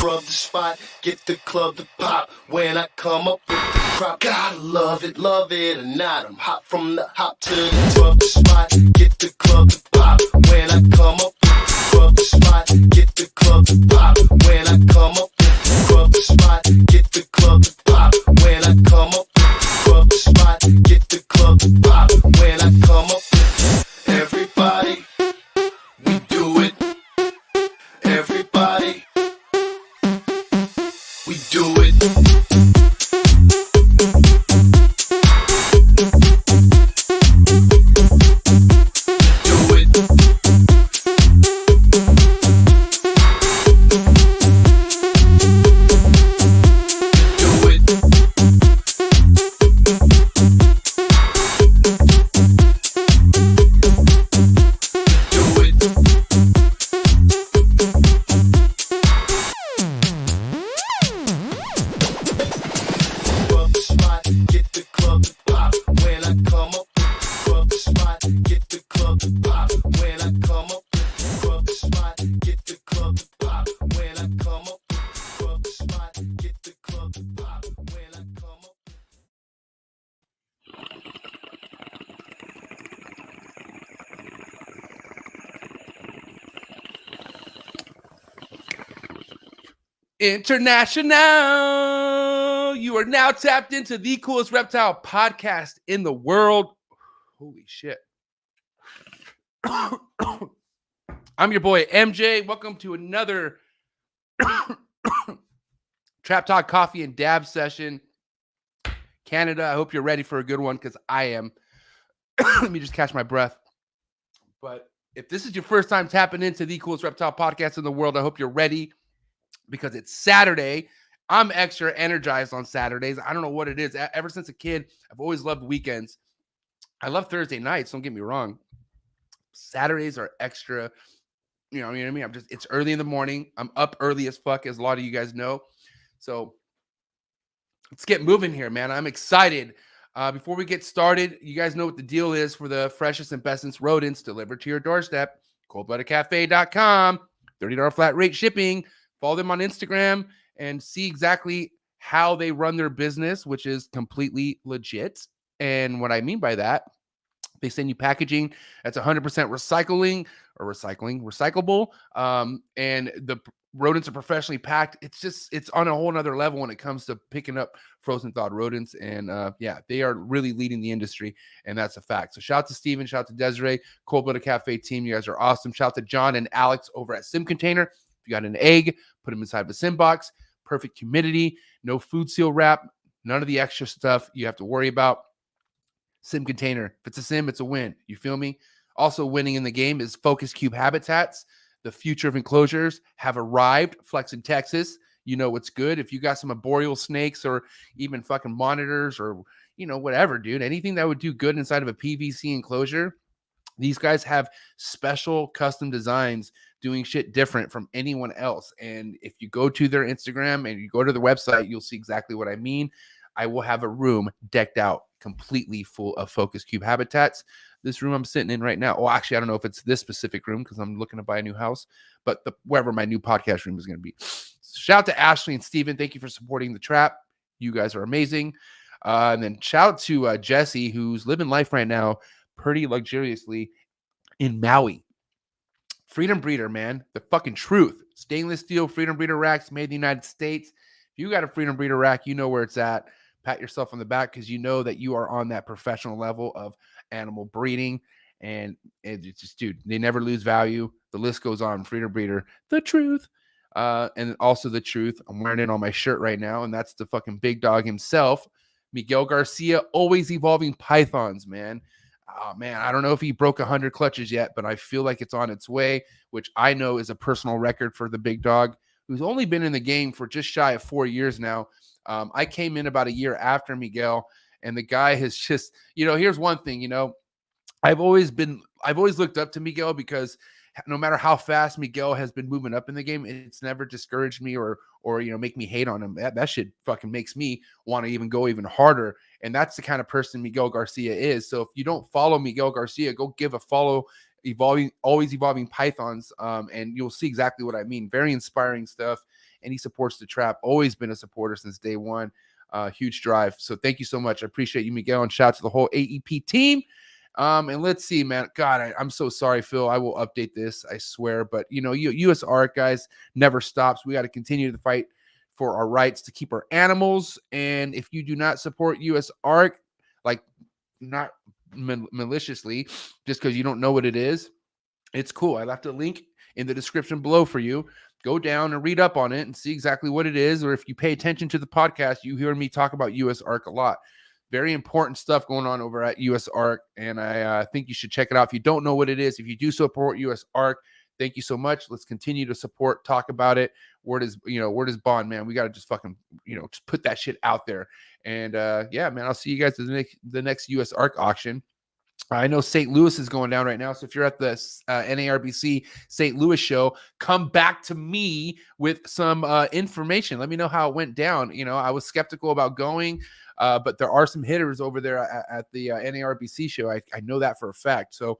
scrub the spot, get the club to pop. When I come up with the crop, gotta love it or not. I'm hot from the hop to the scrub the spot, get the club to pop. When I come up with the scrub the spot, get the club to pop. When I come up with the scrub the spot, get the club to pop. When I come up with the scrub the spot, get the club to pop. When I come up with everybody, we do it. Everybody, we do it. International, you are now tapped into the coolest reptile podcast in the world. Holy shit. I'm your boy MJ. Welcome to another Trap Talk Coffee and Dab session. Canada, I hope you're ready for a good one because I am. Let me just catch my breath. But if this is your first time tapping into the coolest reptile podcast in the world, I hope you're ready. Because it's Saturday. I'm extra energized on Saturdays. I don't know what it is. Ever since a kid, I've always loved weekends. I love Thursday nights, don't get me wrong. Saturdays are extra, you know what I mean? It's early in the morning. I'm up early as fuck, as a lot of you guys know. So let's get moving here, man. I'm excited. Before we get started, you guys know what the deal is for the freshest and bestest rodents delivered to your doorstep. coldbloodedcafe.com, $30 flat rate shipping. Follow them on Instagram and see exactly how they run their business, which is completely legit. And what I mean by that, they send you packaging that's 100% recyclable. And the rodents are professionally packed. It's on a whole nother level when it comes to picking up frozen thawed rodents. And yeah, they are really leading the industry. And that's a fact. So shout out to Steven, shout out to Desiree, Cold Blooded Cafe team. You guys are awesome. Shout out to John and Alex over at Sim Container. If you got an egg, put them inside of a sim box. Perfect humidity, no food seal wrap, none of the extra stuff you have to worry about. Sim Container. If it's a sim, it's a win. You feel me? Also winning in the game is Focus Cube Habitats. The future of enclosures have arrived. Flex in Texas. You know what's good. If you got some arboreal snakes or even fucking monitors or, you know, whatever, dude. Anything that would do good inside of a PVC enclosure. These guys have special custom designs doing shit different from anyone else. And if you go to their Instagram and you go to the website, you'll see exactly what I mean. I will have a room decked out completely full of Focus Cube Habitats. This room I'm sitting in right now. Well, actually, I don't know if it's this specific room because I'm looking to buy a new house, but wherever my new podcast room is going to be. Shout out to Ashley and Steven. Thank you for supporting the trap. You guys are amazing. And then shout out to Jesse, who's living life right now pretty luxuriously in Maui. Freedom Breeder, man. The fucking truth. Stainless steel Freedom Breeder racks made in the United States. If you got a Freedom Breeder rack, you know where it's at. Pat yourself on the back because you know that you are on that professional level of animal breeding. And it's just, dude, they never lose value. The list goes on. Freedom Breeder, the truth. And also the truth. I'm wearing it on my shirt right now, and that's the fucking big dog himself. Miguel Garcia, always evolving pythons, man. Oh, man, I don't know if he broke 100 clutches yet, but I feel like it's on its way, which I know is a personal record for the big dog, who's only been in the game for just shy of 4 years now. I came in about a year after Miguel, and the guy has just, you know, here's one thing, you know, I've always looked up to Miguel because no matter how fast Miguel has been moving up in the game, it's never discouraged me or you know, make me hate on him. That shit fucking makes me want to even go even harder. And that's the kind of person Miguel Garcia is. So if you don't follow Miguel Garcia, go give a follow always evolving pythons. And you'll see exactly what I mean. Very inspiring stuff. And he supports the trap. Always been a supporter since day one. Huge drive. So thank you so much. I appreciate you, Miguel, and shout out to the whole AEP team. And let's see, man. God, I'm so sorry, Phil. I will update this, I swear. But US Arc, guys, never stops. We got to continue to fight for our rights to keep our animals. And if you do not support US Arc, like not maliciously, just because you don't know what it is, it's cool. I left a link in the description below for you. Go down and read up on it and see exactly what it is. Or if you pay attention to the podcast, you hear me talk about US Arc a lot. Very important stuff going on over at US Arc, and I think you should check it out. If you don't know what it is, if you do support US Arc, thank you so much. Let's continue to support, talk about it. Word is bond, man. We got to just fucking, just put that shit out there. And yeah, man, I'll see you guys at the next US Arc auction. I know St. Louis is going down right now. So if you're at the NARBC St. Louis show, come back to me with some information. Let me know how it went down. I was skeptical about going, but there are some hitters over there at the NARBC show. I know that for a fact. So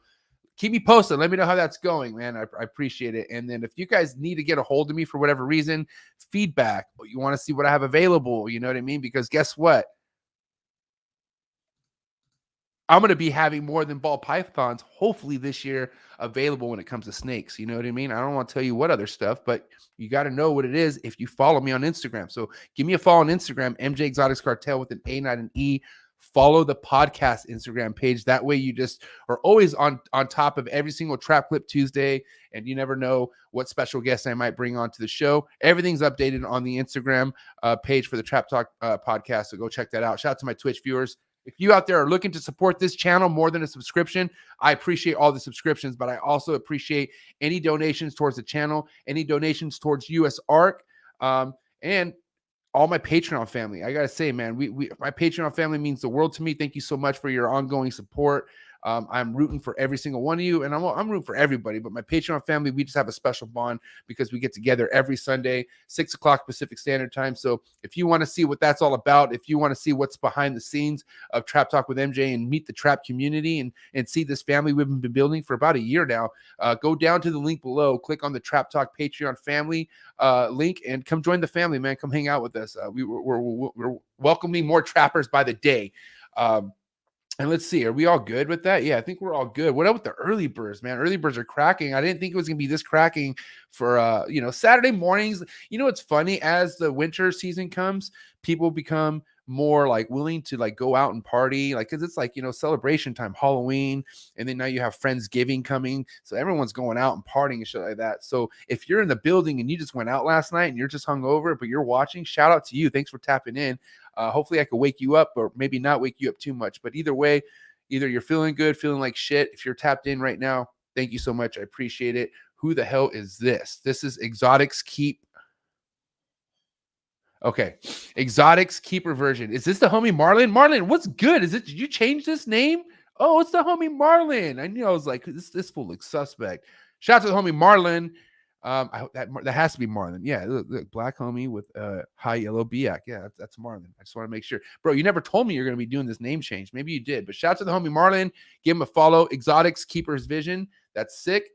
keep me posted. Let me know how that's going, man. I appreciate it. And then if you guys need to get a hold of me for whatever reason, feedback, you want to see what I have available, you know what I mean? Because guess what? I'm going to be having more than ball pythons, hopefully this year, available when it comes to snakes. You know what I mean? I don't want to tell you what other stuff, but you got to know what it is if you follow me on Instagram. So give me a follow on Instagram, mjexoticscartal with an A, not an E. Follow the podcast Instagram page. That way you just are always on top of every single Trap Clip Tuesday, and you never know what special guests I might bring onto the show. Everything's updated on the Instagram page for the Trap Talk podcast, so go check that out. Shout out to my Twitch viewers. If you out there are looking to support this channel more than a subscription, I appreciate all the subscriptions, but I also appreciate any donations towards the channel, any donations towards US Arc, and all my Patreon family. I got to say, man, my Patreon family means the world to me. Thank you so much for your ongoing support. I'm rooting for every single one of you, and I'm rooting for everybody. But my Patreon family, we just have a special bond because we get together every Sunday, 6 o'clock Pacific Standard Time. So if you want to see what that's all about, if you want to see what's behind the scenes of Trap Talk with MJ and meet the trap community and see this family we've been building for about a year now, go down to the link below, click on the Trap Talk Patreon family link, and come join the family, man. Come hang out with us. We're welcoming more trappers by the day. And let's see, are we all good with that? Yeah, I think we're all good. What up with the early birds, man? Early birds are cracking. I didn't think it was going to be this cracking for, Saturday mornings. It's funny, as the winter season comes, people become more like willing to like go out and party, like, because it's like, celebration time, Halloween, and then now you have Friendsgiving coming. So everyone's going out and partying and shit like that. So if you're in the building and you just went out last night and you're just hungover, but you're watching, shout out to you. Thanks for tapping in. Hopefully I could wake you up, or maybe not wake you up too much. But either way, either you're feeling good, feeling like shit. If you're tapped in right now, thank you so much. I appreciate it. Who the hell is this? This is Exotics Keep. Okay. Exotics Keeper version. Is this the homie Marlin? Marlin, what's good? Did you change this name? Oh, it's the homie Marlin. I knew. I was like, this fool looks suspect. Shout out to the homie Marlin. That has to be Marlin. Yeah, look, black homie with high yellow biac. Yeah, that's Marlin. I just want to make sure. Bro, you never told me you're going to be doing this name change. Maybe you did, but shout out to the homie Marlin. Give him a follow. Exotics Keeper's Vision. That's sick.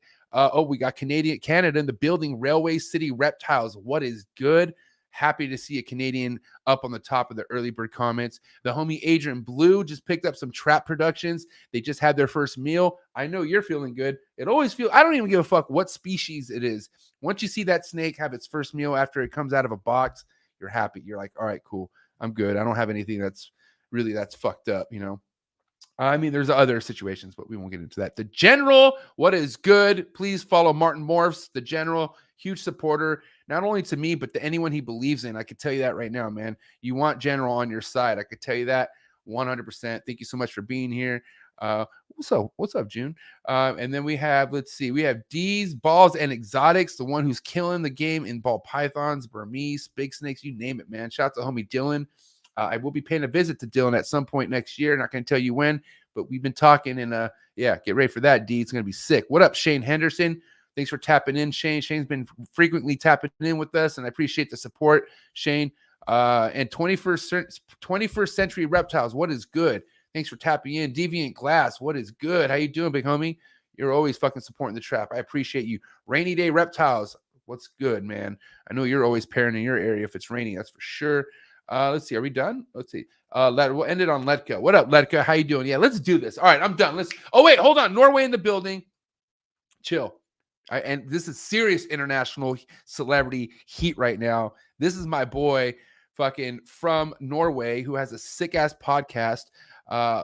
We got Canada in the building. Railway City Reptiles. What is good? Happy to see a Canadian up on the top of the early bird comments. The homie Adrian Blue just picked up some Trap Productions. They just had their first meal. I know you're feeling good. I don't even give a fuck what species it is. Once you see that snake have its first meal after it comes out of a box, you're happy. You're like, all right, cool. I'm good. I don't have anything that's fucked up, I mean, there's other situations, but we won't get into that. The General, what is good? Please follow Martin Morphs. The General, huge supporter, not only to me, but to anyone he believes in. I could tell you that right now, man. You want General on your side. I could tell you that 100%. Thank you so much for being here. What's up, Jhun? And then we have D's, Balls, and Exotics, the one who's killing the game in ball pythons, Burmese, big snakes, you name it, man. Shout out to homie Dylan. I will be paying a visit to Dylan at some point next year. Not going to tell you when, but we've been talking, and get ready for that, D. It's going to be sick. What up, Shane Henderson? Thanks for tapping in, Shane. Shane's been frequently tapping in with us, and I appreciate the support, Shane. And 21st Century Reptiles, what is good? Thanks for tapping in. Deviant Glass, what is good? How you doing, big homie? You're always fucking supporting the trap. I appreciate you. Rainy Day Reptiles. What's good, man? I know you're always pairing in your area if it's raining. That's for sure. Let's see. Are we done? Let's see. We'll end it on Letka. What up, Letka? How you doing? Yeah, let's do this. All right, I'm done. Oh, wait, hold on. Norway in the building. Chill. And this is serious international celebrity heat right now. This is my boy fucking from Norway who has a sick ass podcast,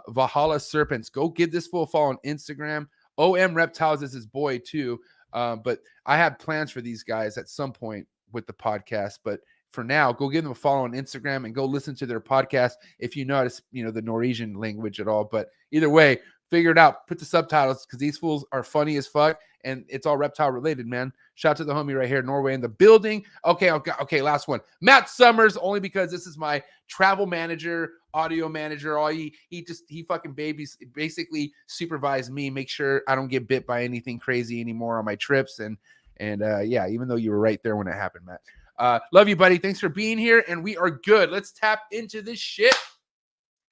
Valhalla Serpents. Go give this fool a follow on Instagram. OM Reptiles is his boy too. But I have plans for these guys at some point with the podcast. But for now, go give them a follow on Instagram and go listen to their podcast if you know how to, the Norwegian language at all. But either way, figure it out. Put the subtitles because these fools are funny as fuck. And it's all reptile related, man. Shout out to the homie right here, Norway in the building. Okay, last one. Matt Summers, only because this is my travel manager, audio manager. He fucking basically supervised me, make sure I don't get bit by anything crazy anymore on my trips. And yeah, even though you were right there when it happened, Matt. Love you, buddy. Thanks for being here. And we are good. Let's tap into this shit.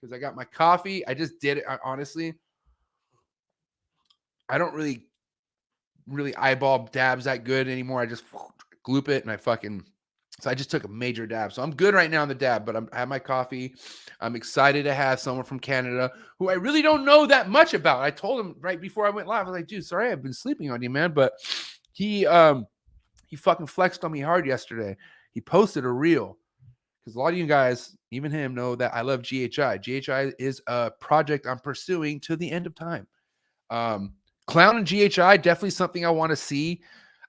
Because I got my coffee. I just did it. Honestly, I don't really eyeball dabs that good anymore. I just gloop it and so I just took a major dab. So I'm good right now on the dab, but I have my coffee. I'm excited to have someone from Canada who I really don't know that much about. I told him right before I went live, I was like, dude, sorry, I've been sleeping on you, man. But he fucking flexed on me hard yesterday. He posted a reel because a lot of you guys, even him, know that I love GHI. GHI is a project I'm pursuing to the end of time. Clown and GHI, definitely something I want to see.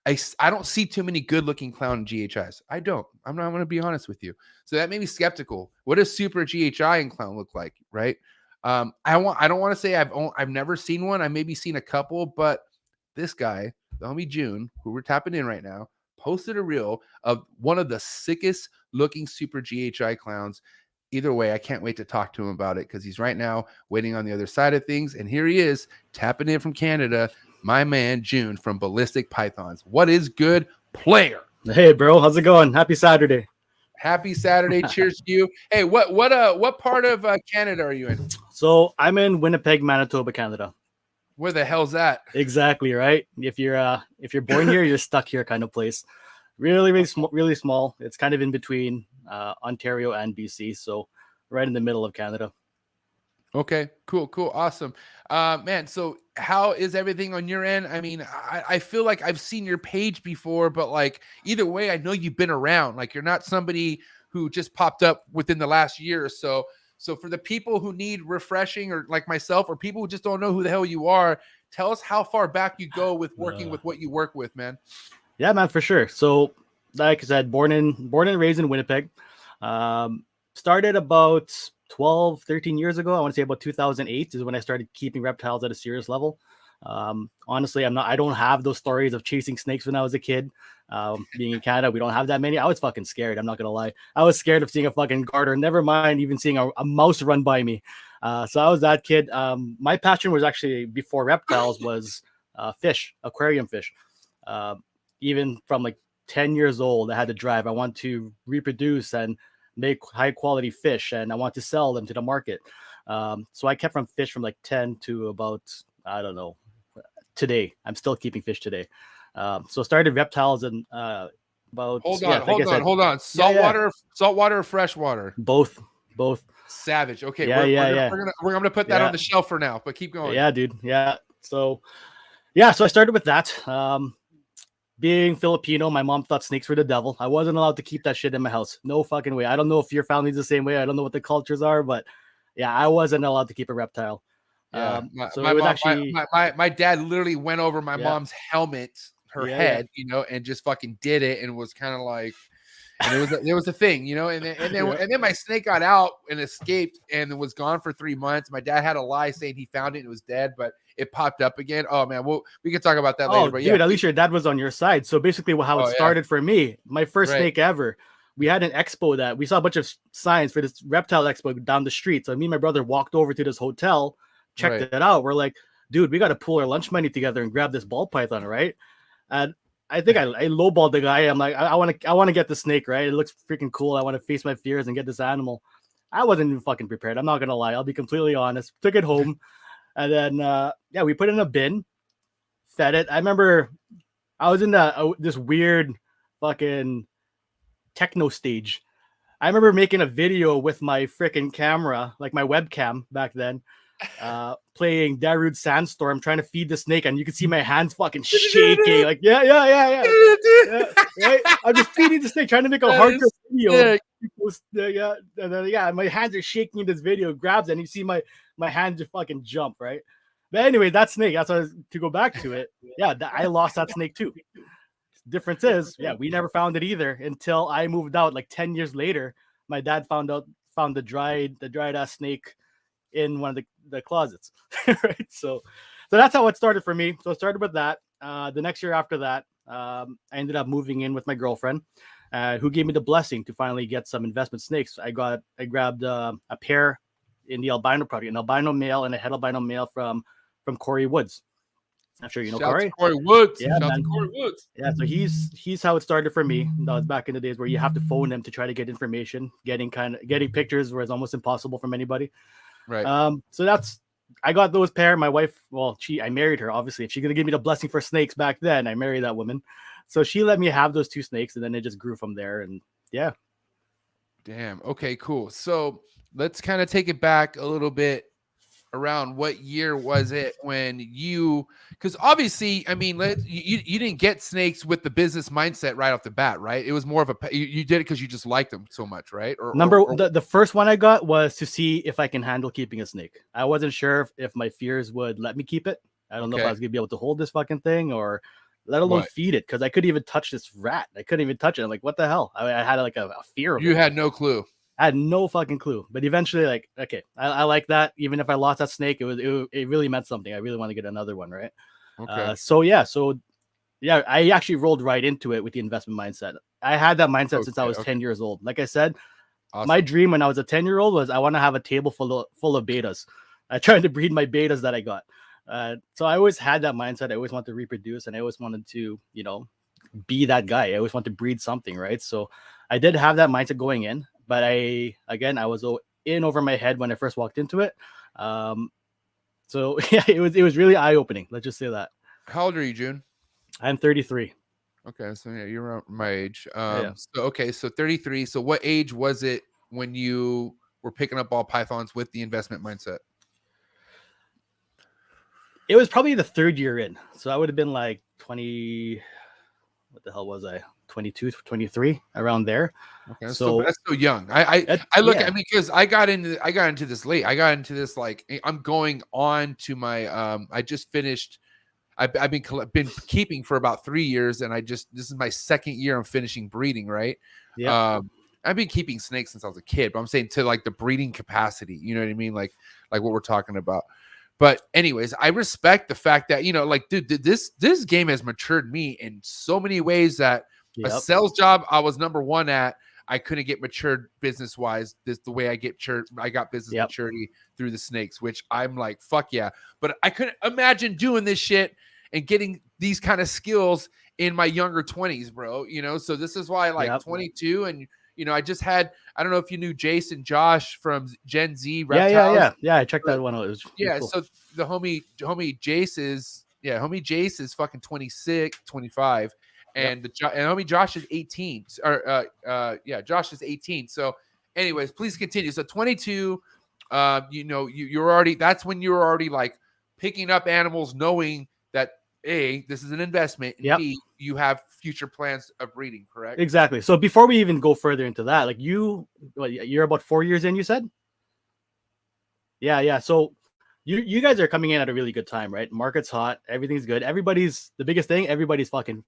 I don't see too many good-looking clown and GHIs. I don't. I'm not going to be honest with you. So that made me skeptical. What does super GHI and clown look like, right? I don't want to say I've never seen one. I maybe seen a couple, but this guy, the homie Jhun, who we're tapping in right now, posted a reel of one of the sickest looking super GHI clowns. Either way, I can't wait to talk to him about it because he's right now waiting on the other side of things. And here he is tapping in from Canada, my man Jhun from Ballistic Pythons. What is good, player? Hey, bro, how's it going? Happy Saturday. Happy Saturday. Cheers to you. Hey, what part of Canada are you in? So I'm in Winnipeg, Manitoba, Canada. Where the hell's that? Exactly, right? If you're born here, you're stuck here kind of place. Really small. It's kind of in between Ontario and BC, so right in the middle of Canada. Okay, cool, awesome. Man, so how is everything on your end? I mean, I feel like I've seen your page before, but like either way, I know you've been around. Like you're not somebody who just popped up within the last year or so. So for the people who need refreshing, or like myself, or people who just don't know who the hell you are, tell us how far back you go with working with what you work with, man. Yeah, man, for sure. So like I said, born and raised in Winnipeg. Started about 13 years ago. I want to say about 2008 is when I started keeping reptiles at a serious level. Honestly, I don't have those stories of chasing snakes when I was a kid. Being in Canada, we don't have that many. I was fucking scared. I'm not going to lie. I was scared of seeing a fucking garter, never mind even seeing a mouse run by me. So I was that kid. My passion was actually before reptiles was fish, aquarium fish. Even from like 10 years old, I had to drive. I want to reproduce and make high quality fish, and I want to sell them to the market. So I kept from fish from like 10 to about, I don't know, today. I'm still keeping fish today. So started reptiles and about hold on. Saltwater or freshwater? Both. Savage. Okay, yeah. We're gonna put that on the shelf for now, but keep going. Yeah, dude. Yeah. So I started with that. Being Filipino, my mom thought snakes were the devil. I wasn't allowed to keep that shit in my house. No fucking way. I don't know if your family's the same way. I don't know what the cultures are, but yeah, I wasn't allowed to keep a reptile. Yeah. My dad literally went over my mom's helmet, her head, and just fucking did it, and was kind of like, and there was a thing, and then my snake got out and escaped and was gone for 3 months. My dad had a lie saying he found it and it was dead, but it popped up again. Oh man, we can talk about that later. But dude, at least your dad was on your side. So basically, how it started for me, my first snake ever. We had an expo that we saw a bunch of signs for this reptile expo down the street. So me and my brother walked over to this hotel, checked it out. We're like, dude, we got to pool our lunch money together and grab this ball python, right? And I think I lowballed the guy. I'm like, I want to get the snake, right? It looks freaking cool. I want to face my fears and get this animal. I wasn't even fucking prepared. I'm not gonna lie. I'll be completely honest. Took it home, and then we put it in a bin. fed it. I remember I was in this weird fucking techno stage. I remember making a video with my freaking camera, like my webcam back then, playing Darude Sandstorm, trying to feed the snake, and you can see my hands fucking shaking. Like, yeah. Right? I'm just feeding the snake, trying to make a hardcore video. Yeah, and then my hands are shaking in this video. Grabs it, and you see my hands just fucking jump, right? But anyway, that snake. That's what to go back to it. Yeah, I lost that snake too. Difference is, we never found it either until I moved out like 10 years later. My dad found the dried ass snake in one of the closets. Right. So that's how it started for me. So it started with that. The next year after that, I ended up moving in with my girlfriend, who gave me the blessing to finally get some investment snakes. I grabbed a pair in the albino product, an albino male and a het albino male from Corey Woods. I'm sure you know Corey. Corey Woods. Yeah, Corey Woods. Yeah, so he's how it started for me. That was back in the days where you have to phone them to try to get information, getting pictures where it's almost impossible from anybody. Right. So I got those pair. My wife, I married her, obviously. If she's gonna give me the blessing for snakes back then, I married that woman. So she let me have those 2 snakes, and then it just grew from there. And yeah. Damn. Okay, cool. So let's kind of take it back a little bit. Around what year was it when because obviously, I mean, you didn't get snakes with the business mindset right off the bat, right? It was more of you did it because you just liked them so much, right? The first one I got was to see if I can handle keeping a snake. I wasn't sure if my fears would let me keep it. I don't know if I was gonna be able to hold this fucking thing or let alone feed it, because I couldn't even touch this rat. I couldn't even touch it. I'm like, what the hell? I had like a fear of it. You had no clue. I had no fucking clue, but eventually, like, okay, I like that. Even if I lost that snake, it really meant something. I really want to get another one, right? Okay. So I actually rolled right into it with the investment mindset. I had that mindset since I was 10 years old. Like I said, my dream when I was a 10-year-old was I want to have a table full of betas. I tried to breed my betas that I got. So I always had that mindset. I always wanted to reproduce, and I always wanted to, be that guy. I always want to breed something, right? So I did have that mindset going in. But I was in over my head when I first walked into it. So yeah, it was really eye-opening. Let's just say that. How old are you, Jhun? I'm 33. Okay, so yeah, you're around my age. So 33. So what age was it when you were picking up ball pythons with the investment mindset? It was probably the 3rd year in. So I would have been like 20. What the hell was I? 22, 23, around there. Okay, so that's so young. I look at me because I got into this late. I got into this like I'm going on to my I just finished. I've been keeping for about 3 years, and this is my 2nd year I'm finishing breeding. Right. Yeah. I've been keeping snakes since I was a kid, but I'm saying to like the breeding capacity. You know what I mean? Like what we're talking about. But anyways, I respect the fact that like, dude, this game has matured me in so many ways that. A sales job I was number 1 at. I couldn't get matured business wise. The way I got business maturity through the snakes, which I'm like, fuck yeah. But I couldn't imagine doing this shit and getting these kind of skills in my younger 20s, bro. So this is why 22 and I just had, I don't know if you knew Jason Josh from Gen Z Reptiles. Yeah. I checked that one out. It was cool. So the homie Jace is fucking 26, 25. And homie Josh is 18. Josh is 18. So, anyways, please continue. So 22, you're already. That's when you're already like picking up animals, knowing that A, this is an investment, and B, you have future plans of breeding. Correct? Exactly. So before we even go further into that, like you're about 4 years in. You said. Yeah. So you guys are coming in at a really good time, right? Market's hot. Everything's good. Everybody's fucking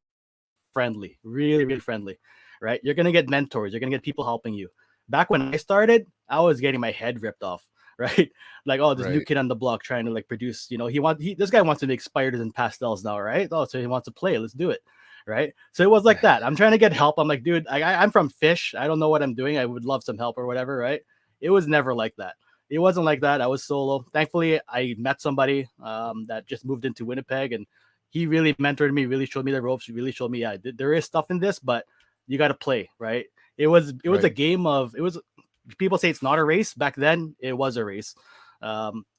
friendly, really, really friendly, right? You're gonna get mentors, you're gonna get people helping you. Back when I started, I was getting my head ripped off, right? Like, this new kid on the block trying to like produce, this guy wants to make spiders and pastels now, right? So he wants to play, let's do it, right? So it was like that. I'm trying to get help. I'm like, dude, I'm from fish, I don't know what I'm doing, I would love some help or whatever, right? It was never like that. It wasn't like that. I was solo. Thankfully, I met somebody that just moved into Winnipeg, and he really mentored me, really showed me the ropes, really showed me, there is stuff in this, but you got to play, right? It was a game of, people say it's not a race. Back then, it was a race.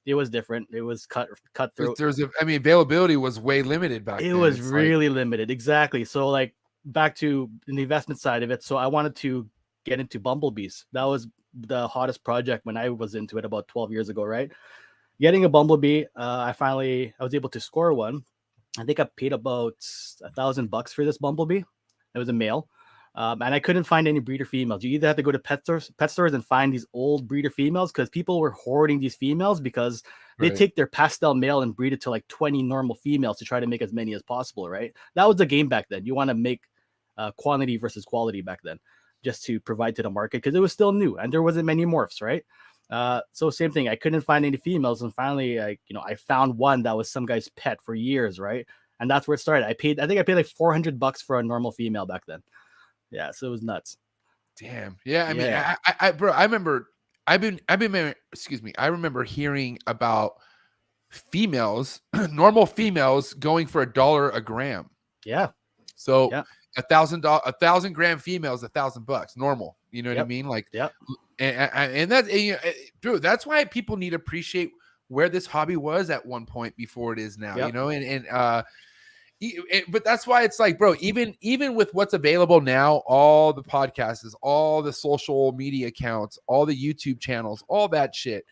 It was different. It was cutthroat. Availability was way limited back It then. was It's really limited. Exactly. So like back to the investment side of it. So I wanted to get into bumblebees. That was the hottest project when I was into it about 12 years ago, right? Getting a bumblebee, I was able to score one. I think I paid about $1,000 for this bumblebee. It was a male. And I couldn't find any breeder females. You either have to go to pet stores and find these old breeder females, because people were hoarding these females because they take their pastel male and breed it to like 20 normal females to try to make as many as possible, right? That was the game back then. You want to make quantity versus quality back then, just to provide to the market, because it was still new and there wasn't many morphs, right? So same thing. I couldn't find any females, and finally, I found one that was some guy's pet for years, right? And that's where it started. I think I paid like $400 for a normal female back then. Yeah, so it was nuts. Damn. Yeah, I mean, bro, I remember I remember hearing about females, normal females going for $1 a gram. Yeah. So $1,000 gram females, $1,000 normal. You know what I mean? Like, and that, dude, that's why people need to appreciate where this hobby was at one point before it is now. You know, but that's why it's like, bro, even with what's available now, all the podcasts, all the social media accounts, all the YouTube channels, all that shit,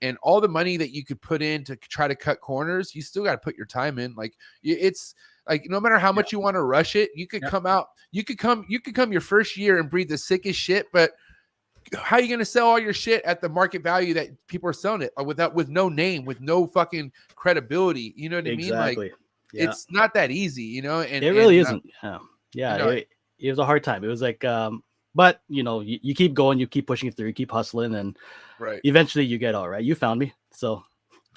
and all the money that you could put in to try to cut corners, you still got to put your time in. Like, it's like, no matter how much you want to rush it, you could come out, you could come your first year and breed the sickest shit, but how are you going to sell all your shit at the market value that people are selling it with no name, with no fucking credibility? You know what I mean? Like, it's not that easy, you know, and it really isn't. It was a hard time. It was like, but you keep going, you keep pushing it through, you keep hustling, and eventually you get all right. You found me. So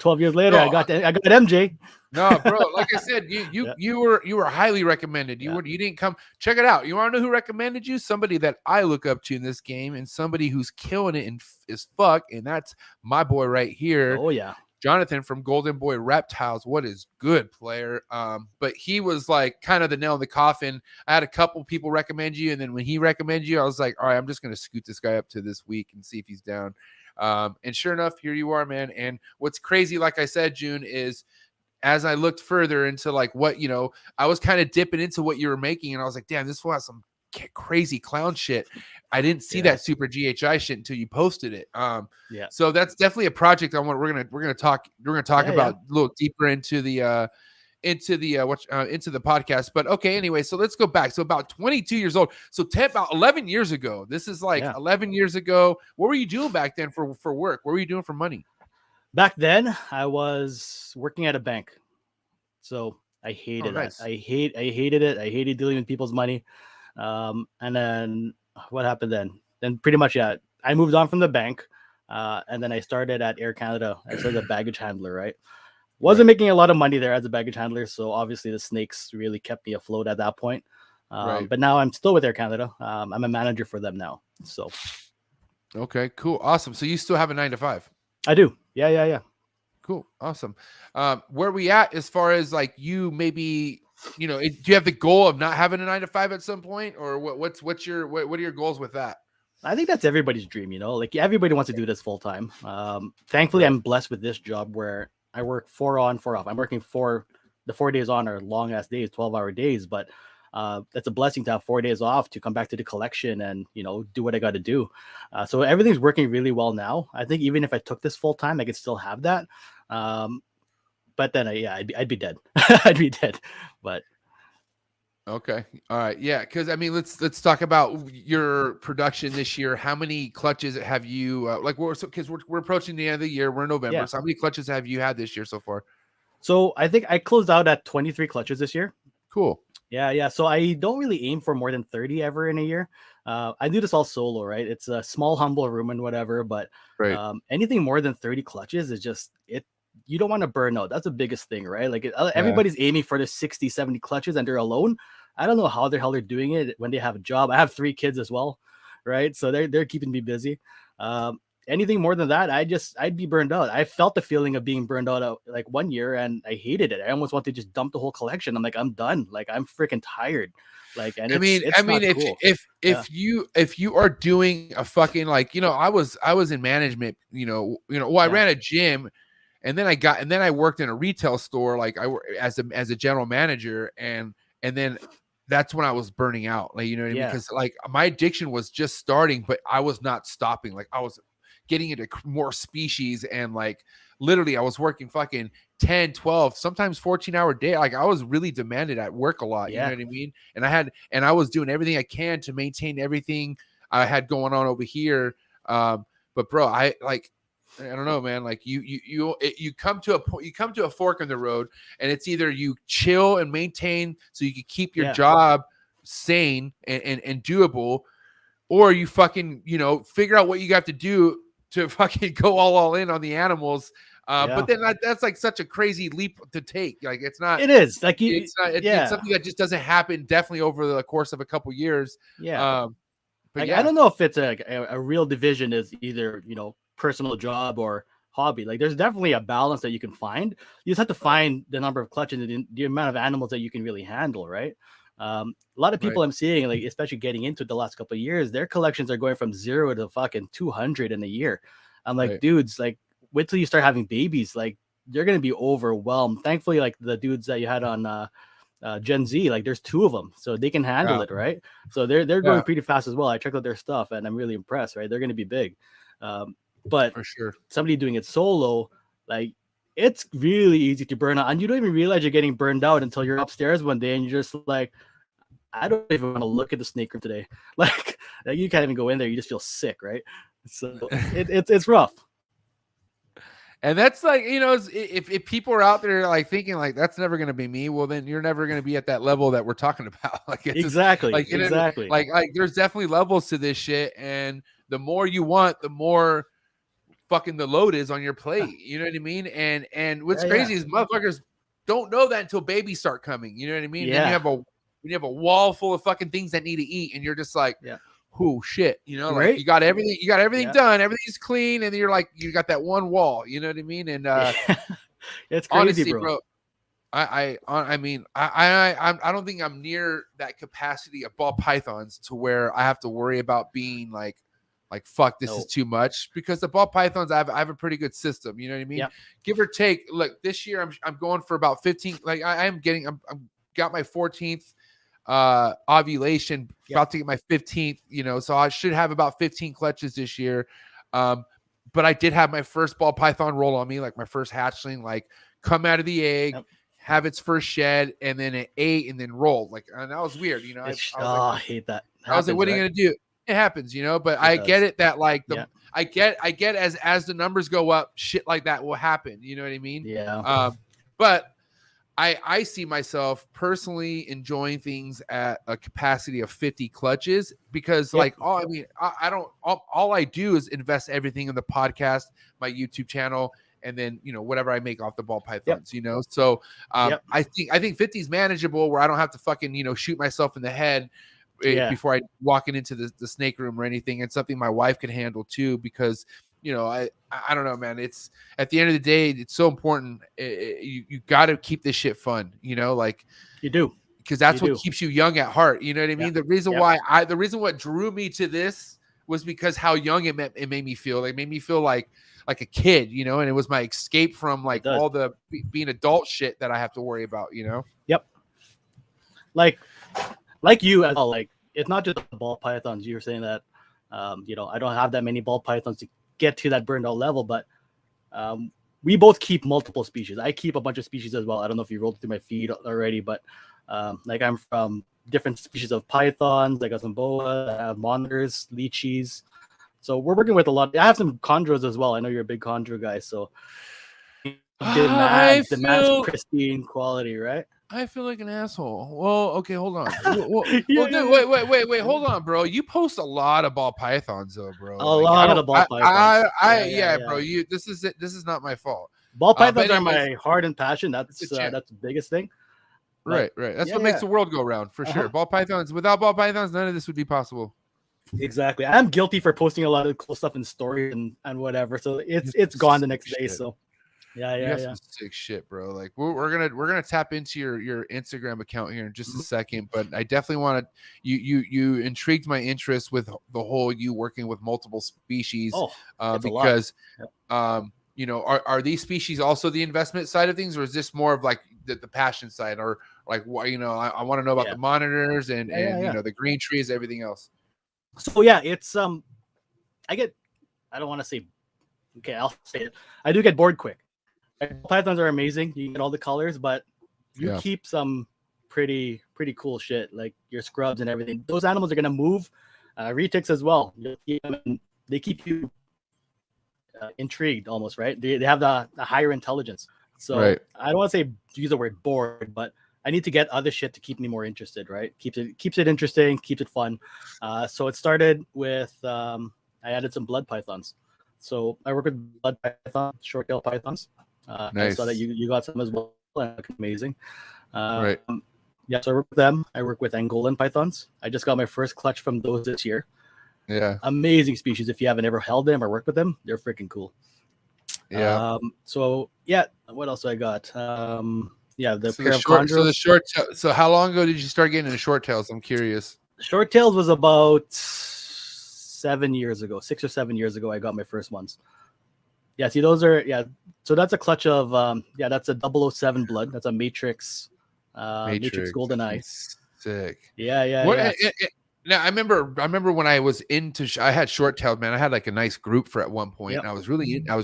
12 years later, I got MJ. No, bro, like I said, you were highly recommended. You didn't come. Check it out. You want to know who recommended you? Somebody that I look up to in this game, and somebody who's killing it as fuck, and that's my boy right here. Oh yeah. Jonathan from Golden Boy Reptiles. What is good player. But he was like kind of the nail in the coffin. I had a couple people recommend you, and then when he recommended you, I was like, all right, I'm just gonna scoot this guy up to this week and see if he's down. And sure enough, here you are, man. And what's crazy, like I said, Jhun, is as I looked further into like what, I was kind of dipping into what you were making, and I was like, damn, this was some crazy clown shit. I didn't see that super GHI shit until you posted it. So that's definitely a project we're gonna talk about a little deeper into the podcast. But okay, anyway, so let's go back. So about 22 years old. So about 11 years ago. This is like 11 years ago. What were you doing back then for work? What were you doing for money? Back then, I was working at a bank. So I hated nice. that. I hated it. I hated dealing with people's money. And then what happened then? Then pretty much, I moved on from the bank. And then I started at Air Canada as a baggage handler, right? Wasn't making a lot of money there as a baggage handler. So obviously the snakes really kept me afloat at that point. But now I'm still with Air Canada. I'm a manager for them now. So. Okay, cool. Awesome. So you still have a 9-to-5? I do. Yeah. Cool. Awesome. Where we at as far as like you maybe, do you have the goal of not having a 9-to-5 at some point, or what are your goals with that? I think that's everybody's dream, like everybody wants to do this full time. Thankfully I'm blessed with this job where I work 4 on, 4 off. I'm working the 4 days on are long ass days, 12-hour days, but that's a blessing to have 4 days off to come back to the collection and, do what I got to do. So everything's working really well now. I think even if I took this full time, I could still have that. But then I'd be dead. I'd be dead. But okay. All right. Yeah. Because I mean, let's talk about your production this year. How many clutches have you because we're approaching the end of the year. We're in November. Yeah. So how many clutches have you had this year so far? So I think I closed out at 23 clutches this year. Cool. Yeah. So I don't really aim for more than 30 ever in a year. I do this all solo, right? It's a small, humble room and whatever, but anything more than 30 clutches is just it. You don't want to burn out. That's the biggest thing, right? Like everybody's aiming for the 60, 70 clutches and they're alone. I don't know how the hell they're doing it when they have a job. I have 3 kids as well, right? So they're keeping me busy. anything more than that, I'd be burned out. I felt the feeling of being burned out like 1 year, and I hated it. I almost want to just dump the whole collection. I'm like, I'm done. Like, I'm freaking tired. Like, and it's not cool. if you are doing a fucking, like, I was in management, well, I ran a gym, and then I worked in a retail store, like as a general manager, and then that's when I was burning out, like, you know what I mean? Because like my addiction was just starting, but I was not stopping. Like, I was getting into more species, and like literally I was working fucking 10, 12, sometimes 14-hour day. Like, I was really demanded at work a lot. You know what I mean? And I was doing everything I can to maintain everything I had going on over here. But bro, I don't know, man. Like, you come to a fork in the road, and it's either you chill and maintain so you can keep your job sane and doable, or you fucking, figure out what you have to do to fucking go all in on the animals. But then that's like such a crazy leap to take. Like, it's not. It is like it's something that just doesn't happen. Definitely over the course of a couple years. Yeah. But I don't know if it's a real division is either, personal job or hobby. Like, there's definitely a balance that you can find. You just have to find the number of clutches and the amount of animals that you can really handle, right? A lot of people I'm seeing, like, especially getting into the last couple of years, their collections are going from 0 to fucking 200 in a year. I'm like, dudes, like, wait till you start having babies. Like, you're gonna be overwhelmed. Thankfully, like the dudes that you had on Gen Z, like, there's 2 of them, so they can handle it, right? So they're growing pretty fast as well. I checked out their stuff, and I'm really impressed, right? They're gonna be big. But for sure, somebody doing it solo, like, it's really easy to burn out, and you don't even realize you're getting burned out until you're upstairs one day and you're just like, I don't even want to look at the snake room today. Like, you can't even go in there. You just feel sick, right? So it's rough. And that's like, if people are out there like thinking like that's never going to be me, well, then you're never going to be at that level that we're talking about. Like, it's exactly, just, like, exactly. Like there's definitely levels to this shit, and the more you want, the more fucking the load is on your plate. You know what I mean? And what's crazy is motherfuckers don't know that until babies start coming. You know what I mean? Yeah. Then you have a wall full of fucking things that need to eat, and you're just like, oh shit, like, you got everything done, everything's clean, and you're like, you got that one wall. You know what I mean? And it's crazy, honestly, bro. I mean, I don't think I'm near that capacity of ball pythons to where I have to worry about being like fuck, this is too much, because the ball pythons, I have a pretty good system. You know what I mean? Give or take. Look, this year I'm going for about 15. Like, I'm got my 14th ovulation, about to get my 15th. So I should have about 15 clutches this year. But I did have my first ball python roll on me, like my first hatchling, like come out of the egg. Have its first shed, and then it ate and then rolled. Like, and that was weird, I hate that. I was like, what are you gonna do? It happens, but I get it that like I get as the numbers go up, shit like that will happen. You know what I mean? Yeah. But I see myself personally enjoying things at a capacity of 50 clutches, because like all I do is invest everything in the podcast, my YouTube channel, and then whatever I make off the ball pythons. So I think 50 is manageable, where I don't have to fucking shoot myself in the head before I walking into the snake room or anything. It's something my wife can handle too, because I don't know, man. It's at the end of the day, it's so important. You got to keep this shit fun, like you do, because that's what keeps you young at heart. You know what I mean? The reason the reason what drew me to this was because how young it made me feel. It made me feel like a kid, and it was my escape from like all the being adult shit that I have to worry about. Yep. Like you as well. Like, it's not just the ball pythons. You were saying that, I don't have that many ball pythons to get to that burned out level, but we both keep multiple species. I keep a bunch of species as well. I don't know if you rolled through my feed already, but like, I'm from different species of pythons. I got some boas, I have monitors, lychees. So we're working with a lot. I have some chondros as well. I know you're a big chondro guy, so demands pristine quality, right? I feel like an asshole. Well, okay, hold on. Wait, hold on, bro. You post a lot of ball pythons, though, bro. A lot of ball pythons. Bro. This is not my fault. Ball pythons are my heart and passion. That's the biggest thing. Right. That's what makes the world go round, for sure. Ball pythons. Without ball pythons, none of this would be possible. Exactly. I'm guilty for posting a lot of cool stuff in story and whatever. So it's gone the next day. Shit. So yeah, You yeah, got yeah. some sick shit, bro. Like we're gonna tap into your Instagram account here in just a second, but I definitely want to. You intrigued my interest with the whole you working with multiple species, Oh, it's a lot. because you know, are these species also the investment side of things, or is this more of like the passion side, or like what, you know, I want to know about Yeah. the monitors and Yeah. you know, the green trees, everything else. So yeah, it's I don't want to say, okay, I'll say it. I do get bored quick. Pythons are amazing. You get all the colors, but you Yeah. keep some pretty cool shit like your scrubs and everything. Those animals are gonna move. Retics as well. They keep you intrigued almost, right? They have the higher intelligence. So Right. I don't want to say use the word bored, but I need to get other shit to keep me more interested, right? Keeps it interesting, keeps it fun. So it started with I added some blood pythons. So I work with blood python, short tail pythons. I saw that Nice. you got some as well. Amazing. Right. Yeah, so I work with them. I work with Angolan pythons. I just got my first clutch from those this year. Yeah. Amazing species. If you haven't ever held them or worked with them, they're freaking cool. Yeah. So yeah, what else I got? Yeah, the So pair the of short, chondros. so how long ago did you start getting into short tails? I'm curious. Short tails was about 7 years ago, 6 or 7 years ago. I got my first ones. Yeah, see, those are So that's a clutch of that's a 007 blood. That's a Matrix Golden Eye. Sick. Yeah. Now I remember when I was into I had short tailed, man. I had like a nice group for at one point, Yep. and I was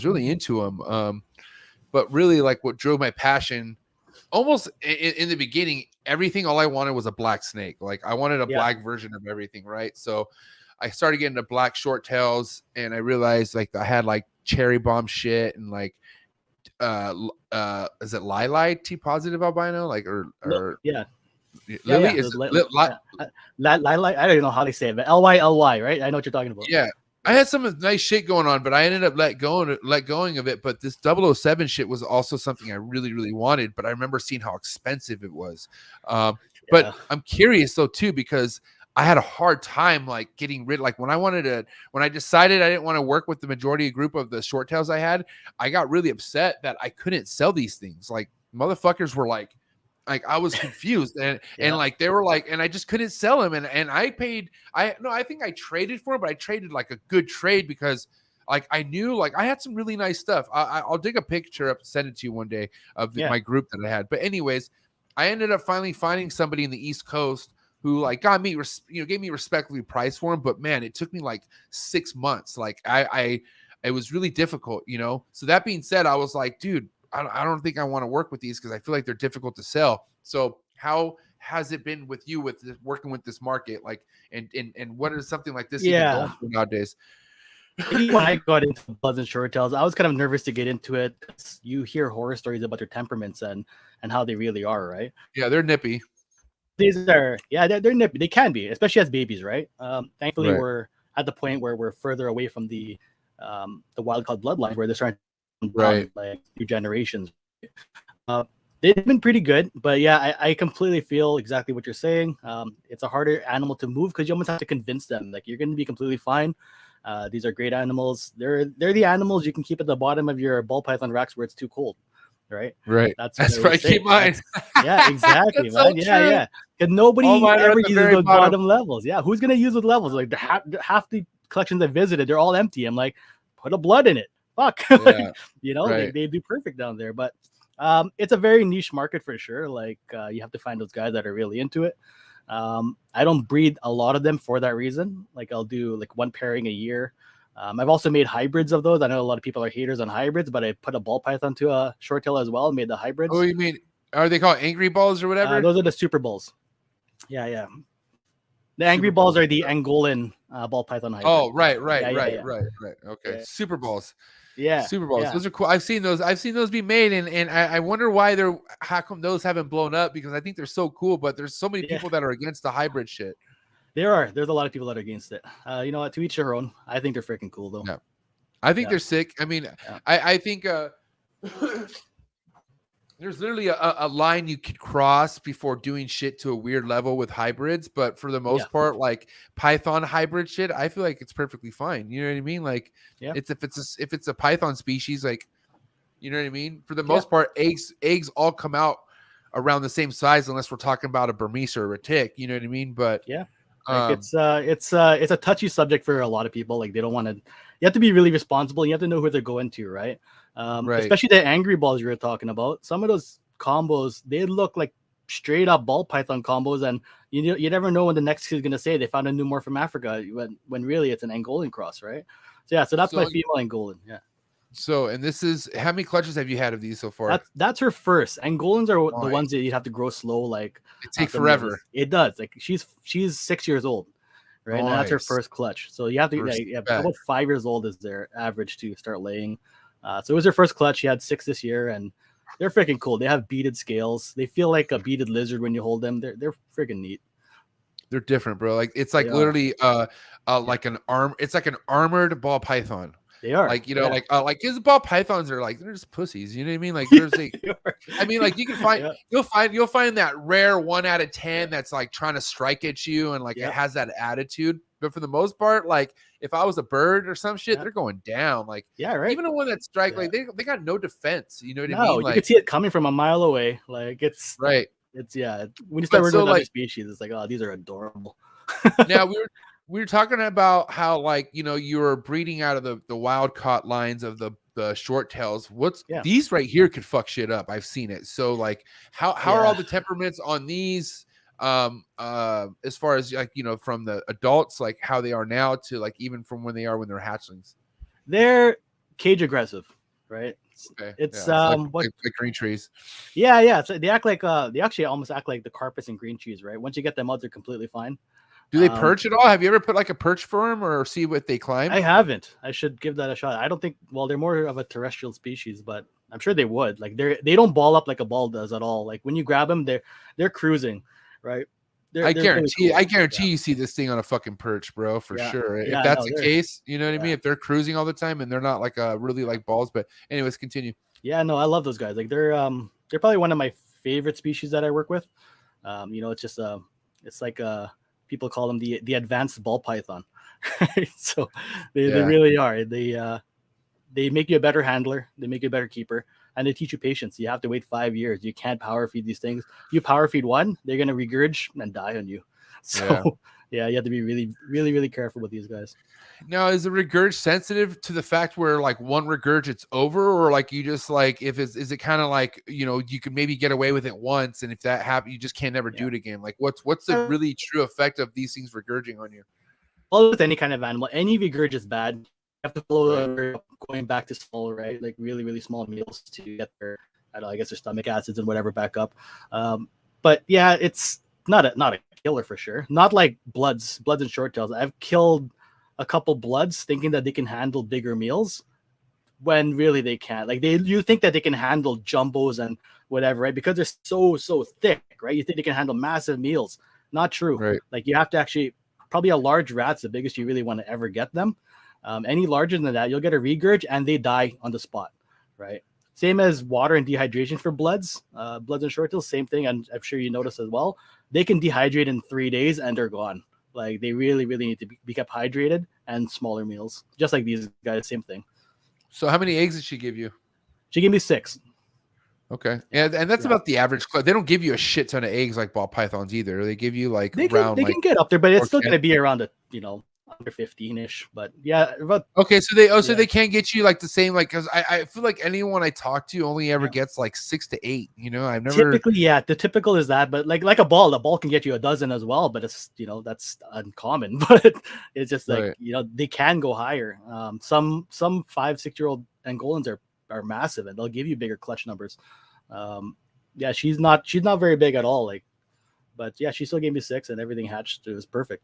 really into them. But really, like, what drove my passion, almost in the beginning, all I wanted was a black snake. Like, I wanted a black version of everything, right? So I started getting into black short tails, and I realized like I had like cherry bomb shit and like is it Lili T positive albino, like or yeah. Lily? Yeah, Is it I don't know how they say it, but LYLY, right? I know what you're talking about. Yeah. I had some nice shit going on, but I ended up let going of it. But this 007 shit was also something I really, really wanted. But I remember seeing how expensive it was. But I'm curious though too, because I had a hard time like getting rid. Like when I decided I didn't want to work with the majority group of the short tails I had, I got really upset that I couldn't sell these things. Like motherfuckers were like I was confused and like they were like, and I just couldn't sell them. And I paid, I think I traded for it, but I traded like a good trade because like I knew like I had some really nice stuff. I'll dig a picture up, send it to you one day of my group that I had. But anyways, I ended up finally finding somebody in the East Coast who like got me, gave me respectfully price for them. But man, it took me like 6 months. Like it was really difficult, you know? So that being said, I was like, dude, I don't think I want to work with these because I feel like they're difficult to sell. So how has it been with you with working with this market? Like, and what is something like this even going through nowadays? When I got into bloods and short tails, I was kind of nervous to get into it. You hear horror stories about their temperaments and how they really are, right? Yeah, they're nippy. These are they're nippy. They can be, especially as babies, right? Thankfully, we're at the point where we're further away from the wild caught bloodline where they're starting to like new generations. They've been pretty good, but yeah, I completely feel exactly what you're saying. It's a harder animal to move because you almost have to convince them like you're going to be completely fine. These are great animals. They're the animals you can keep at the bottom of your ball python racks where it's too cold, right? That's right. Keep mine. Yeah, exactly, man. So Yeah. Because nobody ever uses those bottom levels. Yeah, who's gonna use those levels? Like half the collections I visited, they're all empty. I'm like, put a blood in it. Fuck, like, they do perfect down there. But it's a very niche market for sure. Like you have to find those guys that are really into it. I don't breed a lot of them for that reason. Like I'll do like one pairing a year. I've also made hybrids of those. I know a lot of people are haters on hybrids, but I put a ball python to a short tail as well and made the hybrids. Oh, you mean, are they called angry balls or whatever? Those are the super balls. Yeah. The angry balls are the Angolan ball python hybrid. Oh, right. Okay. Yeah. Super balls. Yeah. Super balls. Yeah. Those are cool. I've seen those be made, and I wonder why how come those haven't blown up, because I think they're so cool, but there's so many people that are against the hybrid shit. There's a lot of people that are against it. You know what, to each their own. I think they're freaking cool though. Yeah. I think they're sick. I mean, I think There's literally a line you could cross before doing shit to a weird level with hybrids, but for the most part, like Python hybrid shit, I feel like it's perfectly fine. You know what I mean? Like, if it's a Python species, like, you know what I mean? For the most part, eggs all come out around the same size, unless we're talking about a Burmese or a tick. You know what I mean? But like it's a touchy subject for a lot of people. Like they don't want to. You have to be really responsible. You have to know who they're going to, right? Especially the angry balls you were talking about. Some of those combos, they look like straight up ball python combos, and you never know when the next kid's gonna say they found a new morph from Africa when really it's an Angolan cross, right? So that's my female Angolan. Yeah. So, and this is, how many clutches have you had of these so far? That's her first. Angolans are the ones that you have to grow slow. Like it takes forever. It does. Like she's 6 years old, right? And that's her first clutch. So you have to about 5 years old is their average to start laying. So it was her first clutch. She had 6 this year, and they're freaking cool. They have beaded scales. They feel like a beaded lizard when you hold them. They're freaking neat. They're different, bro. Like it's like literally like an arm. It's like an armored ball python. They are like, you know, like his ball pythons are like, they're just pussies. You know what I mean? Like there's like, I mean, like you can find, you'll find that rare 1 out of 10 that's like trying to strike at you and like it has that attitude. But for the most part, like if I was a bird or some shit, they're going down. Like even the one that strike, like they got no defense. You know what I mean? Like, you can see it coming from a mile away. Like it's right. It's when you start working with other species, it's like, oh, these are adorable. Now we were talking about how, like, you know, you were breeding out of the wild caught lines of the short tails. These right here could fuck shit up. I've seen it. So like how are all the temperaments on these as far as, like, you know, from the adults, like how they are now to like even from when they're hatchlings? They're cage aggressive, right? Okay. It's like green trees. Yeah. So they act like they actually almost act like the carpets and green trees, right? Once you get them out, they're completely fine. Do they perch at all? Have you ever put like a perch for them or see what they climb? I haven't. I should give that a shot. I don't think. Well, they're more of a terrestrial species, but I'm sure they would. Like they don't ball up like a ball does at all. Like when you grab them, they're cruising, right? I guarantee you see this thing on a fucking perch, bro, for sure. If that's the case, you know what I mean? If they're cruising all the time and they're not like really like balls, but anyways, continue. Yeah, no, I love those guys. Like they're probably one of my favorite species that I work with. You know, it's just it's like people call them the advanced ball python. So they really are. They make you a better handler, they make you a better keeper, and they teach you patience. You have to wait 5 years. You can't power feed these things. You power feed one, they're gonna regurge and die on you. So you have to be really, really, really careful with these guys. Now, is the regurg sensitive to the fact where like one regurg it's over, or like you just like is it kind of like, you know, you can maybe get away with it once, and if that happens, you just can't never do it again? Like what's the really true effect of these things regurging on you? Well, with any kind of animal, any regurg is bad. You have to follow going back to small, right? Like really, really small meals to get their, I guess, their stomach acids and whatever back up. But yeah, it's not a killer for sure. Not like bloods and short tails. I've killed a couple bloods thinking that they can handle bigger meals when really they can't. Like you think that they can handle jumbos and whatever, right? Because they're so thick, right? You think they can handle massive meals. Not true. Right. Like you have to actually, probably a large rat's the biggest you really want to ever get them. Any larger than that, you'll get a regurg and they die on the spot, right? Same as water and dehydration for bloods and short tails, same thing. And I'm sure you notice as well. They can dehydrate in 3 days and they're gone. Like they really, really need to be kept hydrated, and smaller meals, just like these guys, same thing. So how many eggs did she give you? She gave me 6. Okay. And that's about the average. They don't give you a shit ton of eggs like ball pythons either. They give you like they can get up there, but it's still going to be around the, you know, under 15-ish. But yeah, okay. So they can't get you like the same, like, because I feel like anyone I talk to only ever gets like 6 to 8. You know, I've never typically, the typical is that, but like a ball, the ball can get you a dozen as well. But it's, you know, that's uncommon. But it's just like you know, they can go higher. Some 5-6 year old Angolans are massive, and they'll give you bigger clutch numbers. She's not very big at all. Like, but yeah, she still gave me 6, and everything hatched. It was perfect.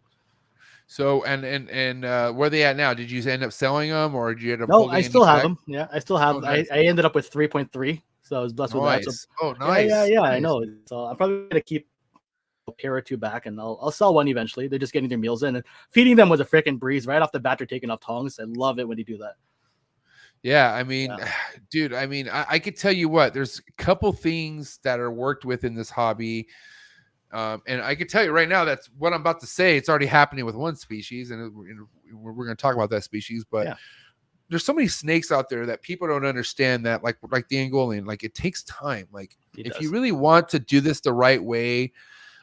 So and where are they at now? Did you end up selling them, or did you end up? No, I still have them. Yeah, I still have. Nice. I ended up with 3.3, so I was blessed with that. So, nice. Yeah, nice. I know. So I'm probably gonna keep a pair or 2 back, and I'll sell one eventually. They're just getting their meals in, and feeding them was a freaking breeze right off the bat. They're taking off tongs. I love it when they do that. Yeah, I mean, Yeah. dude, I mean, I could tell you what, there's a couple things that are worked with in this hobby. And I can tell you right now, that's what I'm about to say. It's already happening with one species, and we're going to talk about that species. But Yeah. there's so many snakes out there that people don't understand that, like the Angolan, like it takes time. Like It if does. you really want to do this the right way,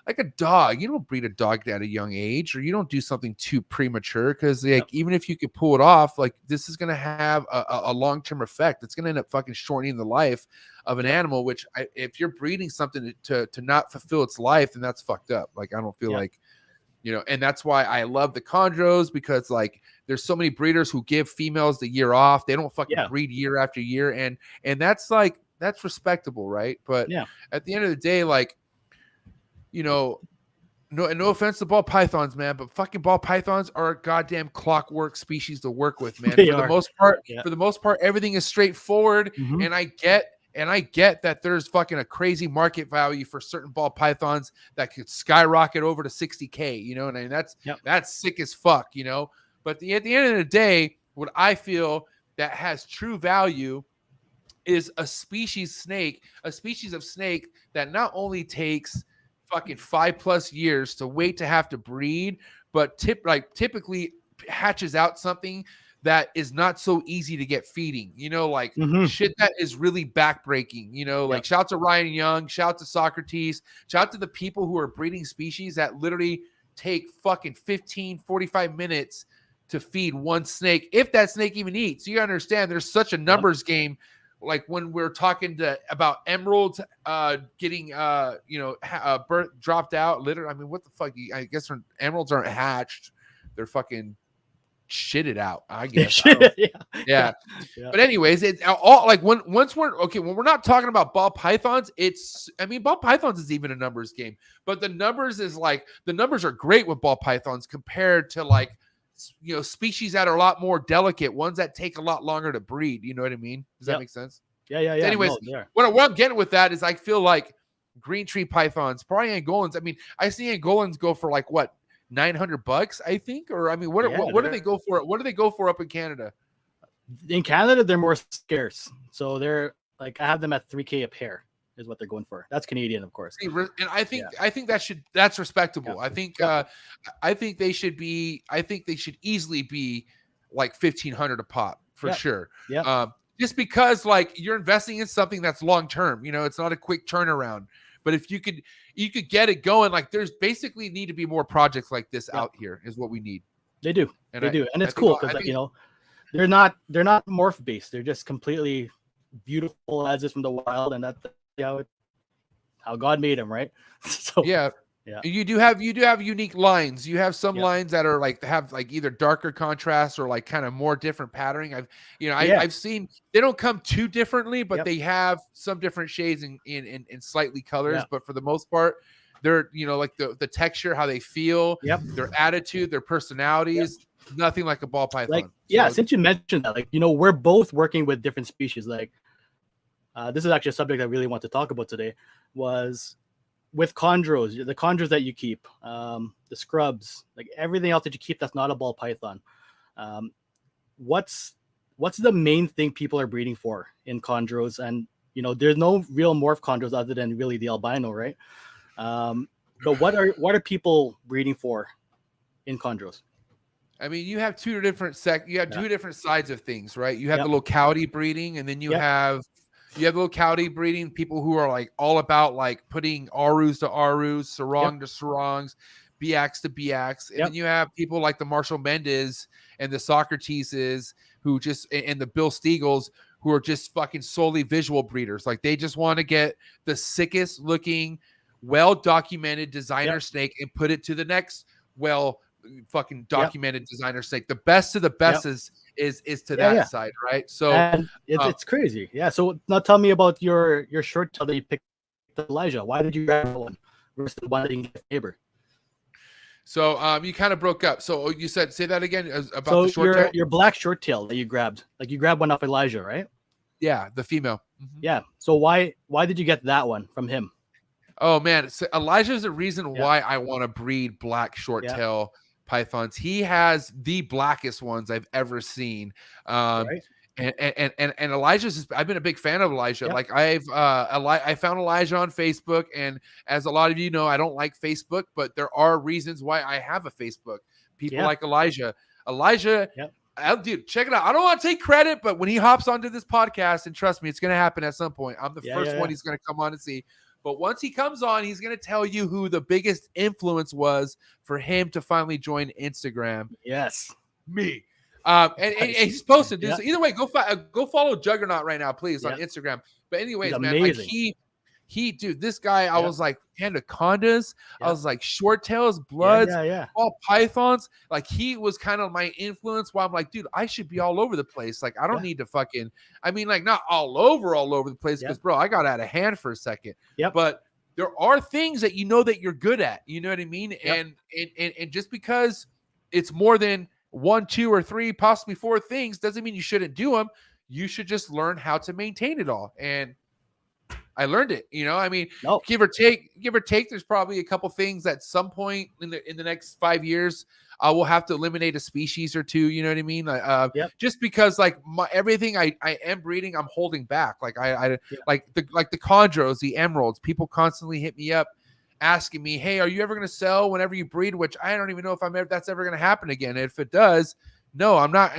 like a dog, you don't breed a dog at a young age, or you don't do something too premature, because like even if you could pull it off, like this is going to have a long-term effect. It's going to end up fucking shortening the life of an animal, which if you're breeding something to not fulfill its life, then that's fucked up. Like I don't feel like, you know, and that's why I love the chondros, because like there's so many breeders who give females the year off. They don't fucking breed year after year, and that's like, that's respectable, right? But at the end of the day, like, you know, no offense to ball pythons, man, but fucking ball pythons are a goddamn clockwork species to work with, man. For the most part, everything is straightforward. And I get that there's fucking a crazy market value for certain ball pythons that could skyrocket over to 60K, you know, and that's sick as fuck, you know. But at the end of the day, what I feel that has true value is a species of snake that not only takes fucking 5+ years to wait to have to breed, but typically hatches out something that is not so easy to get feeding, you know, like shit that is really backbreaking, you know, like shout out to Ryan Young, shout out to Socrates, shout out to the people who are breeding species that literally take fucking 15-45 minutes to feed one snake, if that snake even eats. You understand there's such a numbers game. Like when we're talking about emeralds getting birth dropped out, literally, I mean, what the fuck? I guess emeralds aren't hatched, they're fucking shitted out, I guess. Yeah. But anyways, it's all like when we're not talking about ball pythons, ball pythons is even a numbers game, but the numbers are great with ball pythons compared to like, you know, species that are a lot more delicate, ones that take a lot longer to breed. You know what I mean? Does that make sense? Yeah. Anyways, what I'm getting with that is I feel like green tree pythons, probably Angolans. I mean, I see Angolans go for like what, $900, I think, or I mean, what do they go for? What do they go for up in Canada? In Canada, they're more scarce, so they're like, I have them at $3K a pair. Is what they're going for. That's Canadian, of course. And I think that's respectable. I think they should easily be like $1,500 a pop for sure. Just because like you're investing in something that's long term, you know, it's not a quick turnaround. But if you could get it going, like there's basically need to be more projects like this out here is what we need. They do. And it's cool because like, you know, they're not morph based. They're just completely beautiful as is from the wild, and that's how God made them, right? So you do have unique lines. You have some lines that are like have like either darker contrast or like kind of more different patterning. I've seen they don't come too differently, but they have some different shades in slightly colors. But for the most part, they're, you know, like the texture, how they feel, their attitude, their personalities. Nothing like a ball python. Like, since you mentioned that, like, you know, we're both working with different species. Like, this is actually a subject I really want to talk about today, was with chondros, the chondros that you keep, the scrubs, like everything else that you keep that's not a ball python. What's the main thing people are breeding for in chondros? And, you know, there's no real morph chondros other than really the albino, right? But what are people breeding for in chondros? I mean, you have two different two different sides of things, right? You have the locality breeding, and then you have the locality breeding, people who are like all about like putting Arus to Arus, Sarong to Sarongs, BX to BX. And then you have people like the Marshall Mendez and the Socrateses who and the Bill Stiegels who are just fucking solely visual breeders. Like they just want to get the sickest looking, well-documented designer snake and put it to the next fucking documented designer snake. The best of the best is to that side, right? So and it's crazy. So now tell me about your short tail that you picked, Elijah. Why did you grab that one versus the one that you get neighbor? So you kind of broke up. So you say that again about the short tail? Your black short tail that you grabbed. Like you grabbed one off Elijah, right? Yeah, the female. Mm-hmm. Yeah. So why did you get that one from him? Oh man, so Elijah is the reason why I want to breed black short tail pythons. He has the blackest ones I've ever seen. And Elijah's just, I've been a big fan of Elijah. Yep. Like I found Elijah on Facebook, and as a lot of you know, I don't like Facebook, but there are reasons why I have a Facebook. People like Elijah. Yep. Dude, check it out. I don't want to take credit, but when he hops onto this podcast, and trust me, it's going to happen at some point. I'm the first one he's going to come on and see. But once he comes on, he's going to tell you who the biggest influence was for him to finally join Instagram. Yes. Me. And he's posted this. So either way, go follow Juggernaut right now, please, on Instagram. But anyways, man, like dude, this guy, I was like anacondas, I was like short tails, bloods, all pythons. Like he was kind of my influence. While I'm like, dude, I should be all over the place. Like I don't need to fucking. I mean, like not all over the place, because bro, I got out of hand for a second. But there are things that you know that you're good at. You know what I mean? And just because it's more than 1, 2, or 3, possibly 4 things doesn't mean you shouldn't do them. You should just learn how to maintain it all. And I learned it, you know. I mean, give or take, there's probably a couple things at some point in the next 5 years I will have to eliminate a species or 2. You know what I mean? Just because like everything I am breeding, I'm holding back. Like like the chondros, the emeralds. People constantly hit me up asking me, hey, are you ever going to sell whenever you breed? Which I don't even know if that's ever going to happen again. If it does, no, I'm not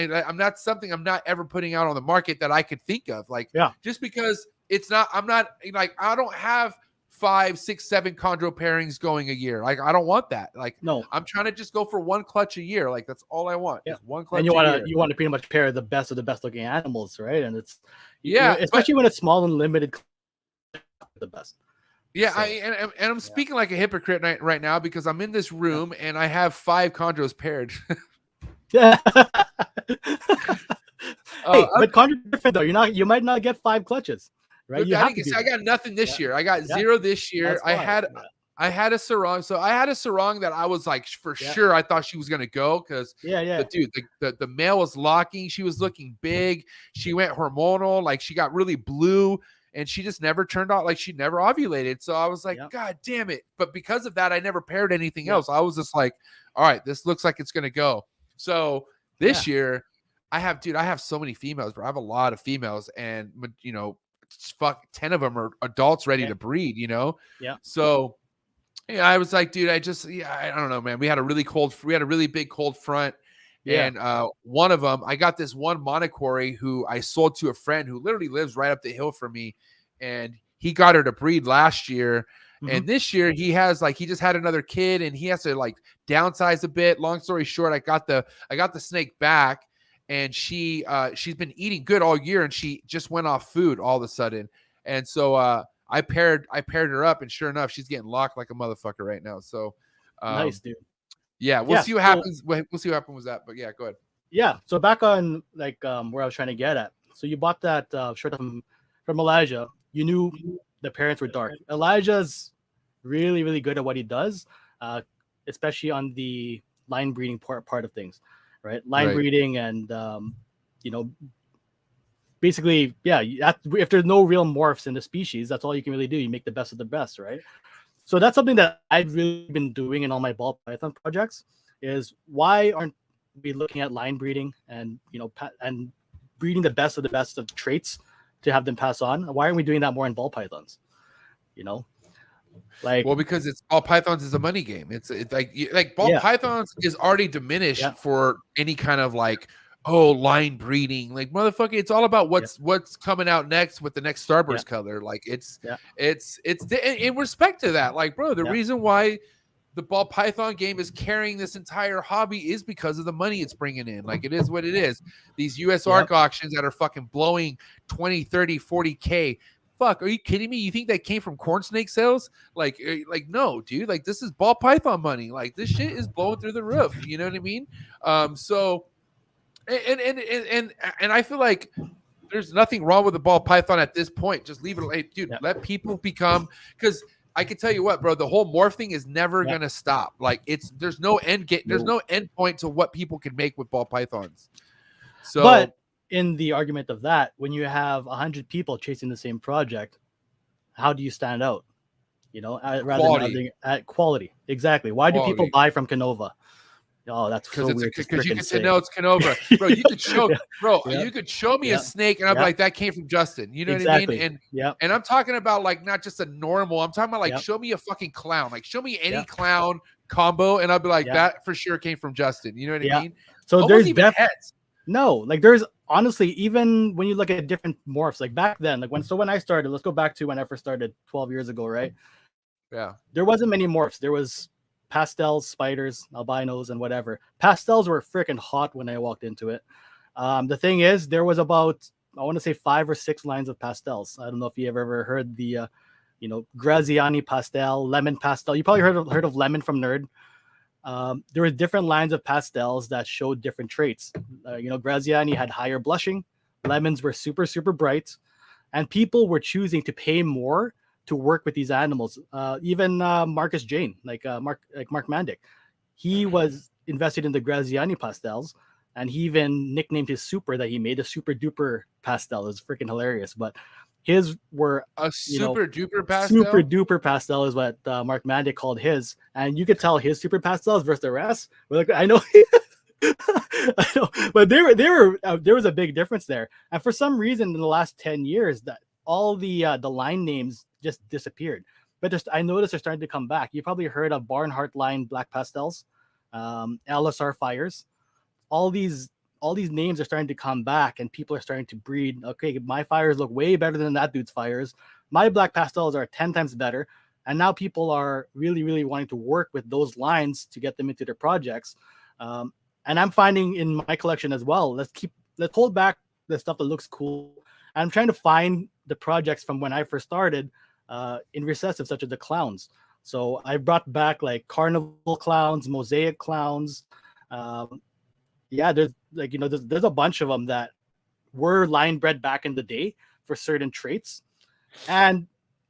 ever putting out on the market that I could think of. Like, just because it's not, I'm not like, I don't have 5, 6, 7 chondro pairings going a year. Like, I don't want that. Like, no, I'm trying to just go for 1 clutch a year. Like, that's all I want. Just 1 clutch. And you want to pretty much pair the best of the best looking animals, right? And it's, especially when it's small and limited, the best. Yeah, so, I'm speaking like a hypocrite right now, because I'm in this room and I have 5 chondros paired. Hey, but chondro different though. You might not get 5 clutches, right? I got nothing this year. I got 0 this year. I had a sarong. So I had a sarong that I was like, for sure, I thought she was gonna go, because the male was locking. She was looking big. She went hormonal. Like she got really blue. And she just never turned out, like she never ovulated. So I was like, God damn it. But because of that, I never paired anything else. I was just like, all right, this looks like it's going to go. So this year I have so many females, bro. I have a lot of females, and, you know, 10 of them are adults ready to breed, you know? Yeah. So I was like, dude, I don't know, man. We had a really big cold front. And one of them, I got this one monocory who I sold to a friend who literally lives right up the hill from me, and he got her to breed last year. And this year he just had another kid, and he has to like downsize a bit. Long story short, I got the snake back, and she's been eating good all year, and she just went off food all of a sudden. And so I paired her up, and sure enough, she's getting locked like a motherfucker right now. So nice, dude. Yeah, we'll see what happens. We'll see what happens with that. But yeah, go ahead. Yeah. So back on like where I was trying to get at. So you bought that shirt from Elijah. You knew the parents were dark. Elijah's really, really good at what he does, especially on the line breeding part of things, right? Line breeding and you know, basically, if there's no real morphs in the species, that's all you can really do. You make the best of the best, right? So that's something that I've really been doing in all my ball python projects. Is why aren't we looking at line breeding and, you know, and breeding the best of traits to have them pass on? Why aren't we doing that more in ball pythons? You know, like, well, because it's ball pythons is a money game. It's like ball pythons is already diminished for any kind of like, line breeding. Like, motherfucker, it's all about what's coming out next with the next starburst color. Like it's in respect to that. Like, bro, the reason why the ball python game is carrying this entire hobby is because of the money it's bringing in. Like, it is what it is. These US ARC auctions that are fucking blowing 20, 30, 40K. Fuck, are you kidding me? You think that came from corn snake sales? Like no, dude. Like, this is ball python money. Like, this shit is blowing through the roof. You know what I mean? So and I feel like there's nothing wrong with the ball python at this point. Just leave it, like, dude. Let people become, because I can tell you what, bro, the whole morph thing is never gonna stop. Like, there's no end game, there's no end point to what people can make with ball pythons. So, but in the argument of that, when you have 100 people chasing the same project, how do you stand out? You know, rather than at quality. Exactly. Why do people buy from Canova? Oh, that's so weird. Because you could say no, it's Canova, bro. You could show, Yeah. you could show me Yeah. a snake, and I'd be Yeah. like, that came from Justin. You know Exactly. what I mean? Yeah. And I'm talking about like not just a normal. I'm talking about like Yep. show me a fucking clown. Like show me any Yep. clown combo, and I'd be like, Yeah. that for sure came from Justin. You know what I Yeah. mean? So Almost there's even heads. No, like there's honestly, even when you look at different morphs, like back then, like when I started, let's go back to when I first started 12 years ago, right? Yeah. There wasn't many morphs. There was pastels, spiders, albinos, and whatever. Pastels were freaking hot when I walked into it. The thing is, there was about, I want to say 5 or 6 lines of pastels. I don't know if you ever heard the, Graziani pastel, lemon pastel. You probably heard of lemon from Nerd. There were different lines of pastels that showed different traits. Graziani had higher blushing, lemons were super, super bright, and people were choosing to pay more to work with these animals. Even Marcus Jane, Mark Mandic, he was invested in the Graziani pastels, and he even nicknamed his super that he made a super duper pastel. It was freaking hilarious, but his were a super duper pastel. Super duper pastel is what Mark Mandic called his, and you could tell his super pastels versus the rest. I know, I know, but there was a big difference there. And for some reason, in the last 10 years, that all the line names just disappeared. But I noticed they're starting to come back. You probably heard of Barnhart line black pastels, LSR fires. All these names are starting to come back, and people are starting to breed. Okay, my fires look way better than that dude's fires. My black pastels are 10 times better. And now people are really, really wanting to work with those lines to get them into their projects. And I'm finding in my collection as well, let's hold back the stuff that looks cool. I'm trying to find the projects from when I first started in recessive, such as the clowns. So I brought back like carnival clowns, mosaic clowns. There's there's a bunch of them that were line bred back in the day for certain traits. And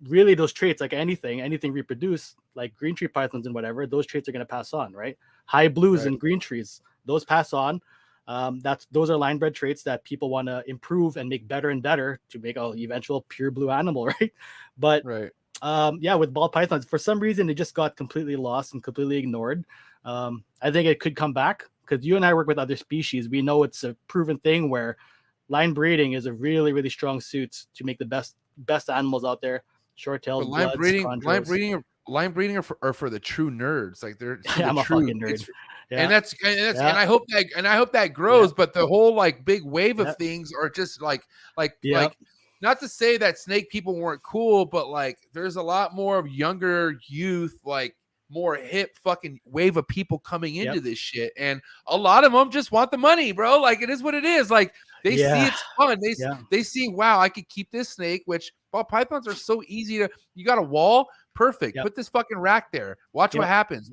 really those traits, like anything reproduced, like green tree pythons and whatever, those traits are going to pass on, right? High blues and green trees, those pass on. Those are line bred traits that people want to improve and make better and better to make an eventual pure blue animal, right? But with ball pythons, for some reason it just got completely lost and completely ignored. I think it could come back because you and I work with other species. We know it's a proven thing where line breeding is a really, really strong suit to make the best animals out there. Short tails, line breeding are for the true nerds. Like they're I'm a fucking nerd. And I hope that grows. But the whole like big wave of things are just like not to say that snake people weren't cool, but like there's a lot more of younger youth, like more hip fucking wave of people coming into this shit, and a lot of them just want the money, bro. Like it is what it is. Like they see it's fun. They see, wow, I could keep this snake, which ball pythons are so easy to. You got a wall, perfect. Put this fucking rack there. Watch what happens.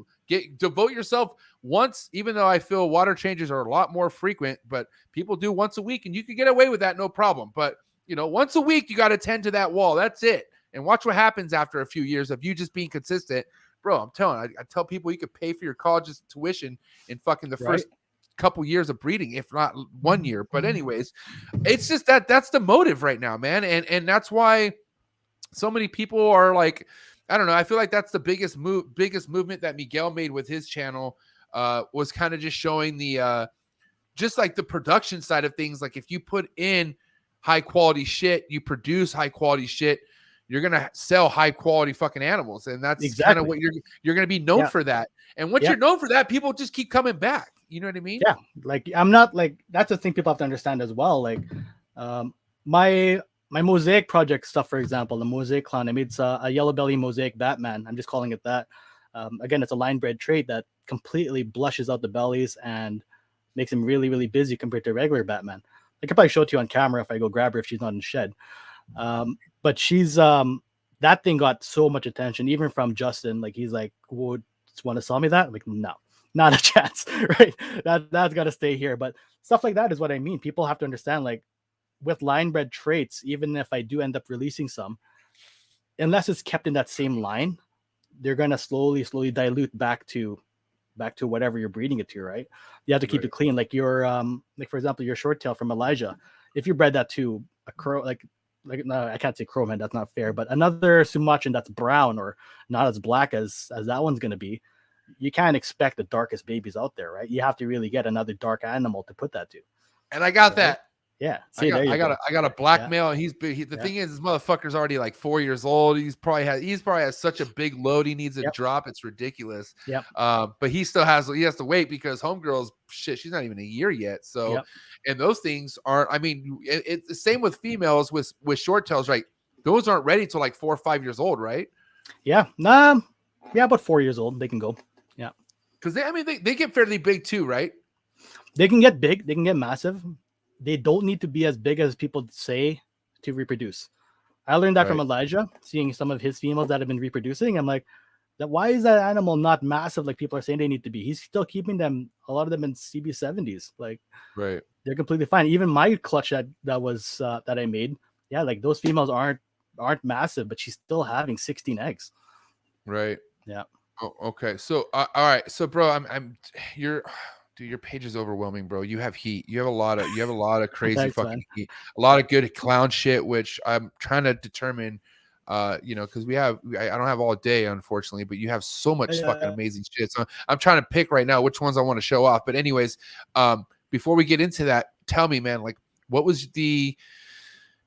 Devote yourself once, even though I feel water changes are a lot more frequent, but people do once a week, and you can get away with that, no problem. But once a week, you got to tend to that wall. That's it. And watch what happens after a few years of you just being consistent. Bro, I'm telling you, I tell people you could pay for your college's tuition in fucking the first couple years of breeding, if not 1 year. But anyways, it's just that's the motive right now, man. And that's why so many people are like, I don't know. I feel like that's the biggest movement that Miguel made with his channel was kind of just showing the just like the production side of things. Like if you put in high quality shit, you produce high quality shit, you're gonna sell high quality fucking animals, and that's kind of what you're gonna be known for that. And once you're known for that, people just keep coming back. You know what I mean? Yeah, like I'm not like that's the thing people have to understand as well. Like my mosaic project stuff, for example, the mosaic clown. I made a yellow belly mosaic Batman. I'm just calling it that. Again, it's a line bred trait that completely blushes out the bellies and makes him really, really busy compared to regular Batman. I could probably show it to you on camera if I go grab her if she's not in the shed. But she's that thing got so much attention, even from Justin. Like he's like, would want to sell me that? I'm like, no, not a chance, right? That's got to stay here. But stuff like that is what I mean. People have to understand, like with line bred traits, even if I do end up releasing some, unless it's kept in that same line, they're gonna slowly dilute back to whatever you're breeding it to, right? You have to keep it clean. Like your like for example, your short tail from Elijah, if you bred that to a crow, like no, I can't say crowman, that's not fair, but another Sumatran that's brown or not as black as that one's gonna be, you can't expect the darkest babies out there, right? You have to really get another dark animal to put that to. And I got Right? that. Yeah. See, there you go. I got a black male. He's big. The thing is, this motherfucker's already like 4 years old. He's probably has such a big load. He needs a drop. It's ridiculous. Yep. But he has to wait because homegirl's shit. She's not even a year yet. So, and those things aren't. I mean, it's the same with females with short tails, right? Those aren't ready till like 4 or 5 years old, right? Yeah. Yeah, about 4 years old, they can go. Yeah. Because they get fairly big too, right? They can get big. They can get massive. They don't need to be as big as people say to reproduce. I learned that from Elijah, seeing some of his females that have been reproducing. I'm like, why is that animal not massive like people are saying they need to be? He's still keeping them, a lot of them in CB70s. Like, they're completely fine. Even my clutch that I made, like those females aren't massive, but she's still having 16 eggs. Right. Yeah. Oh, okay. So, all right. So, bro, your page is overwhelming, bro. You have heat. You have a lot of crazy Thanks, fucking man. heat. A lot of good clown shit, which I'm trying to determine, because I don't have all day, unfortunately, but you have so much fucking amazing shit. So I'm trying to pick right now which ones I want to show off. But anyways, before we get into that, tell me, man, like, what was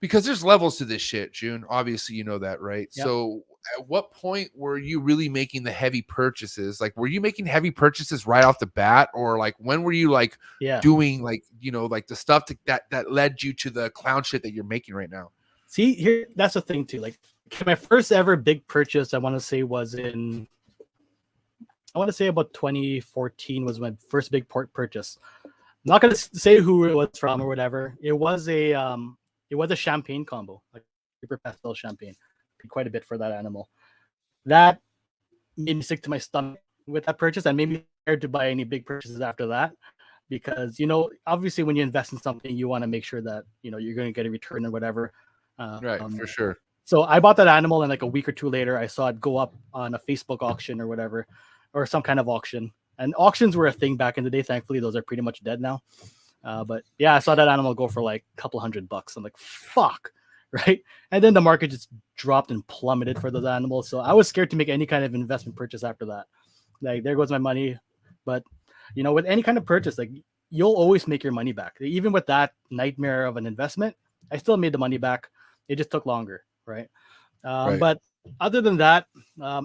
because there's levels to this shit, Jhun. Obviously, you know that, right? Yep. So at what point were you really making the heavy purchases? Like, were you making heavy purchases right off the bat? Or like, when were you like doing like, like the stuff that led you to the clown shit that you're making right now? See, here, that's the thing too. Like, my first ever big purchase, I want to say about 2014 was my first big purchase. I'm not going to say who it was from or whatever. It was a champagne combo, like super pastel champagne. Paid quite a bit for that animal. That made me sick to my stomach with that purchase, and made me scared to buy any big purchases after that, because obviously when you invest in something, you want to make sure that you're going to get a return or whatever. Right, for sure. So I bought that animal, and like a week or two later, I saw it go up on a Facebook auction or whatever, or some kind of auction. And auctions were a thing back in the day. Thankfully, those are pretty much dead now. But yeah, I saw that animal go for like a couple $100. I'm like, fuck, right? And then the market just dropped and plummeted for those animals. So I was scared to make any kind of investment purchase after that. Like, there goes my money. But with any kind of purchase, like, you'll always make your money back. Even with that nightmare of an investment, I still made the money back. It just took longer, right? But other than that,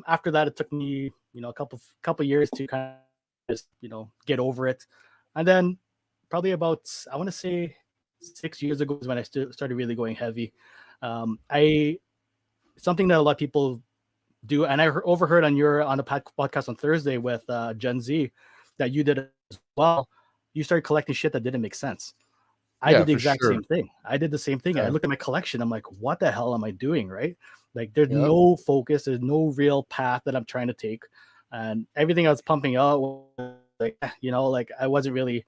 after that, it took me a couple years to kind of just get over it. And then probably about, I want to say 6 years ago is when I started really going heavy. Something that a lot of people do, and I overheard on the podcast on Thursday with Gen Z that you did as well. You started collecting shit that didn't make sense. I did the exact same thing. I did the same thing. I looked at my collection. I'm like, what the hell am I doing? Right? Like, there's no focus. There's no real path that I'm trying to take. And everything I was pumping out was like, like I wasn't really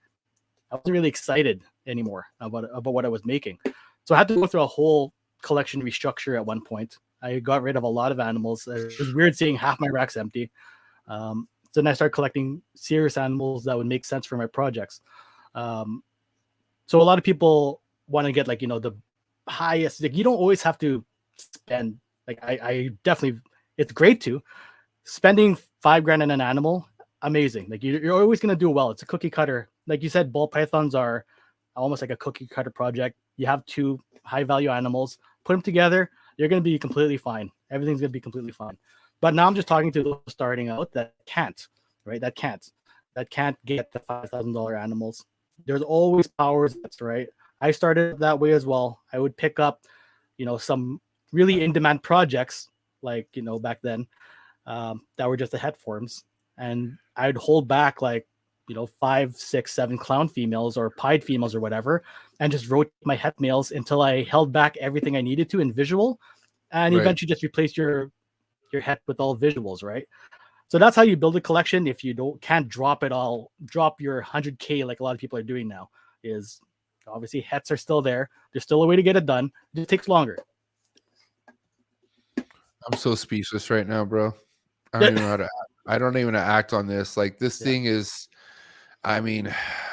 excited anymore about what I was making. So I had to go through a whole collection restructure at one point. I got rid of a lot of animals. It was weird seeing half my racks empty. So then I started collecting serious animals that would make sense for my projects. So a lot of people want to get like, the highest, like, you don't always have to spend, like, I definitely, it's great to spending $5,000 on an animal. Amazing. Like, you're always going to do well. It's a cookie cutter. Like you said, ball pythons are almost like a cookie cutter project. You have two high value animals, put them together. You're going to be completely fine. Everything's going to be completely fine. But now I'm just talking to those starting out that can't, right? That can't get the $5,000 animals. There's always powers. That's right. I started that way as well. I would pick up, some really in-demand projects, like, back then, that were just the het forms. And I'd hold back like, 5, 6, 7 clown females or pied females or whatever, and just rotate my het males until I held back everything I needed to in visual, and eventually just replace your het with all visuals, right? So that's how you build a collection. If you can't drop it all, drop your 100K like a lot of people are doing now, is obviously hets are still there. There's still a way to get it done. It just takes longer. I'm so speechless right now, bro. I don't even know how to. I don't even act on this. Like, this thing is. I mean,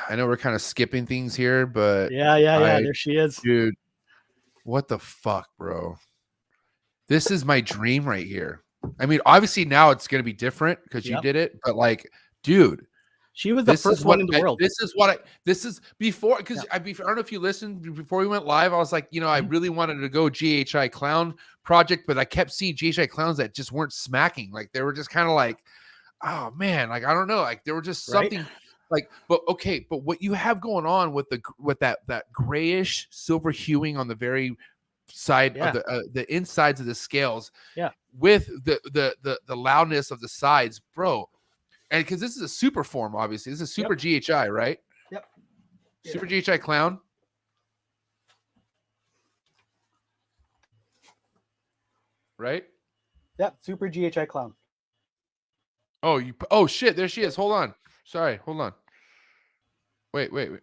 I know we're kind of skipping things here, but yeah. There she is, dude. What the fuck, bro? This is my dream right here. I mean, obviously now it's going to be different because you Yep. did it, but like, dude, She was the this first is one what in the world. this is before, because Yeah. I don't know if you listened before we went live. I was like, I Mhm. really wanted to go GHI clown project, but I kept seeing GHI clowns that just weren't smacking. Like they were just kind of like, oh man, like I don't know, like there were just Right? something like, but what you have going on with that grayish silver hueing on the very side Yeah. of the insides of the scales, Yeah. with the loudness of the sides, bro. And because this is a super form, obviously, this is a super GHI, right? Yep. Super GHI clown. Right? Yep. Super GHI clown. Oh shit, there she is. Hold on. Sorry, hold on. Wait. There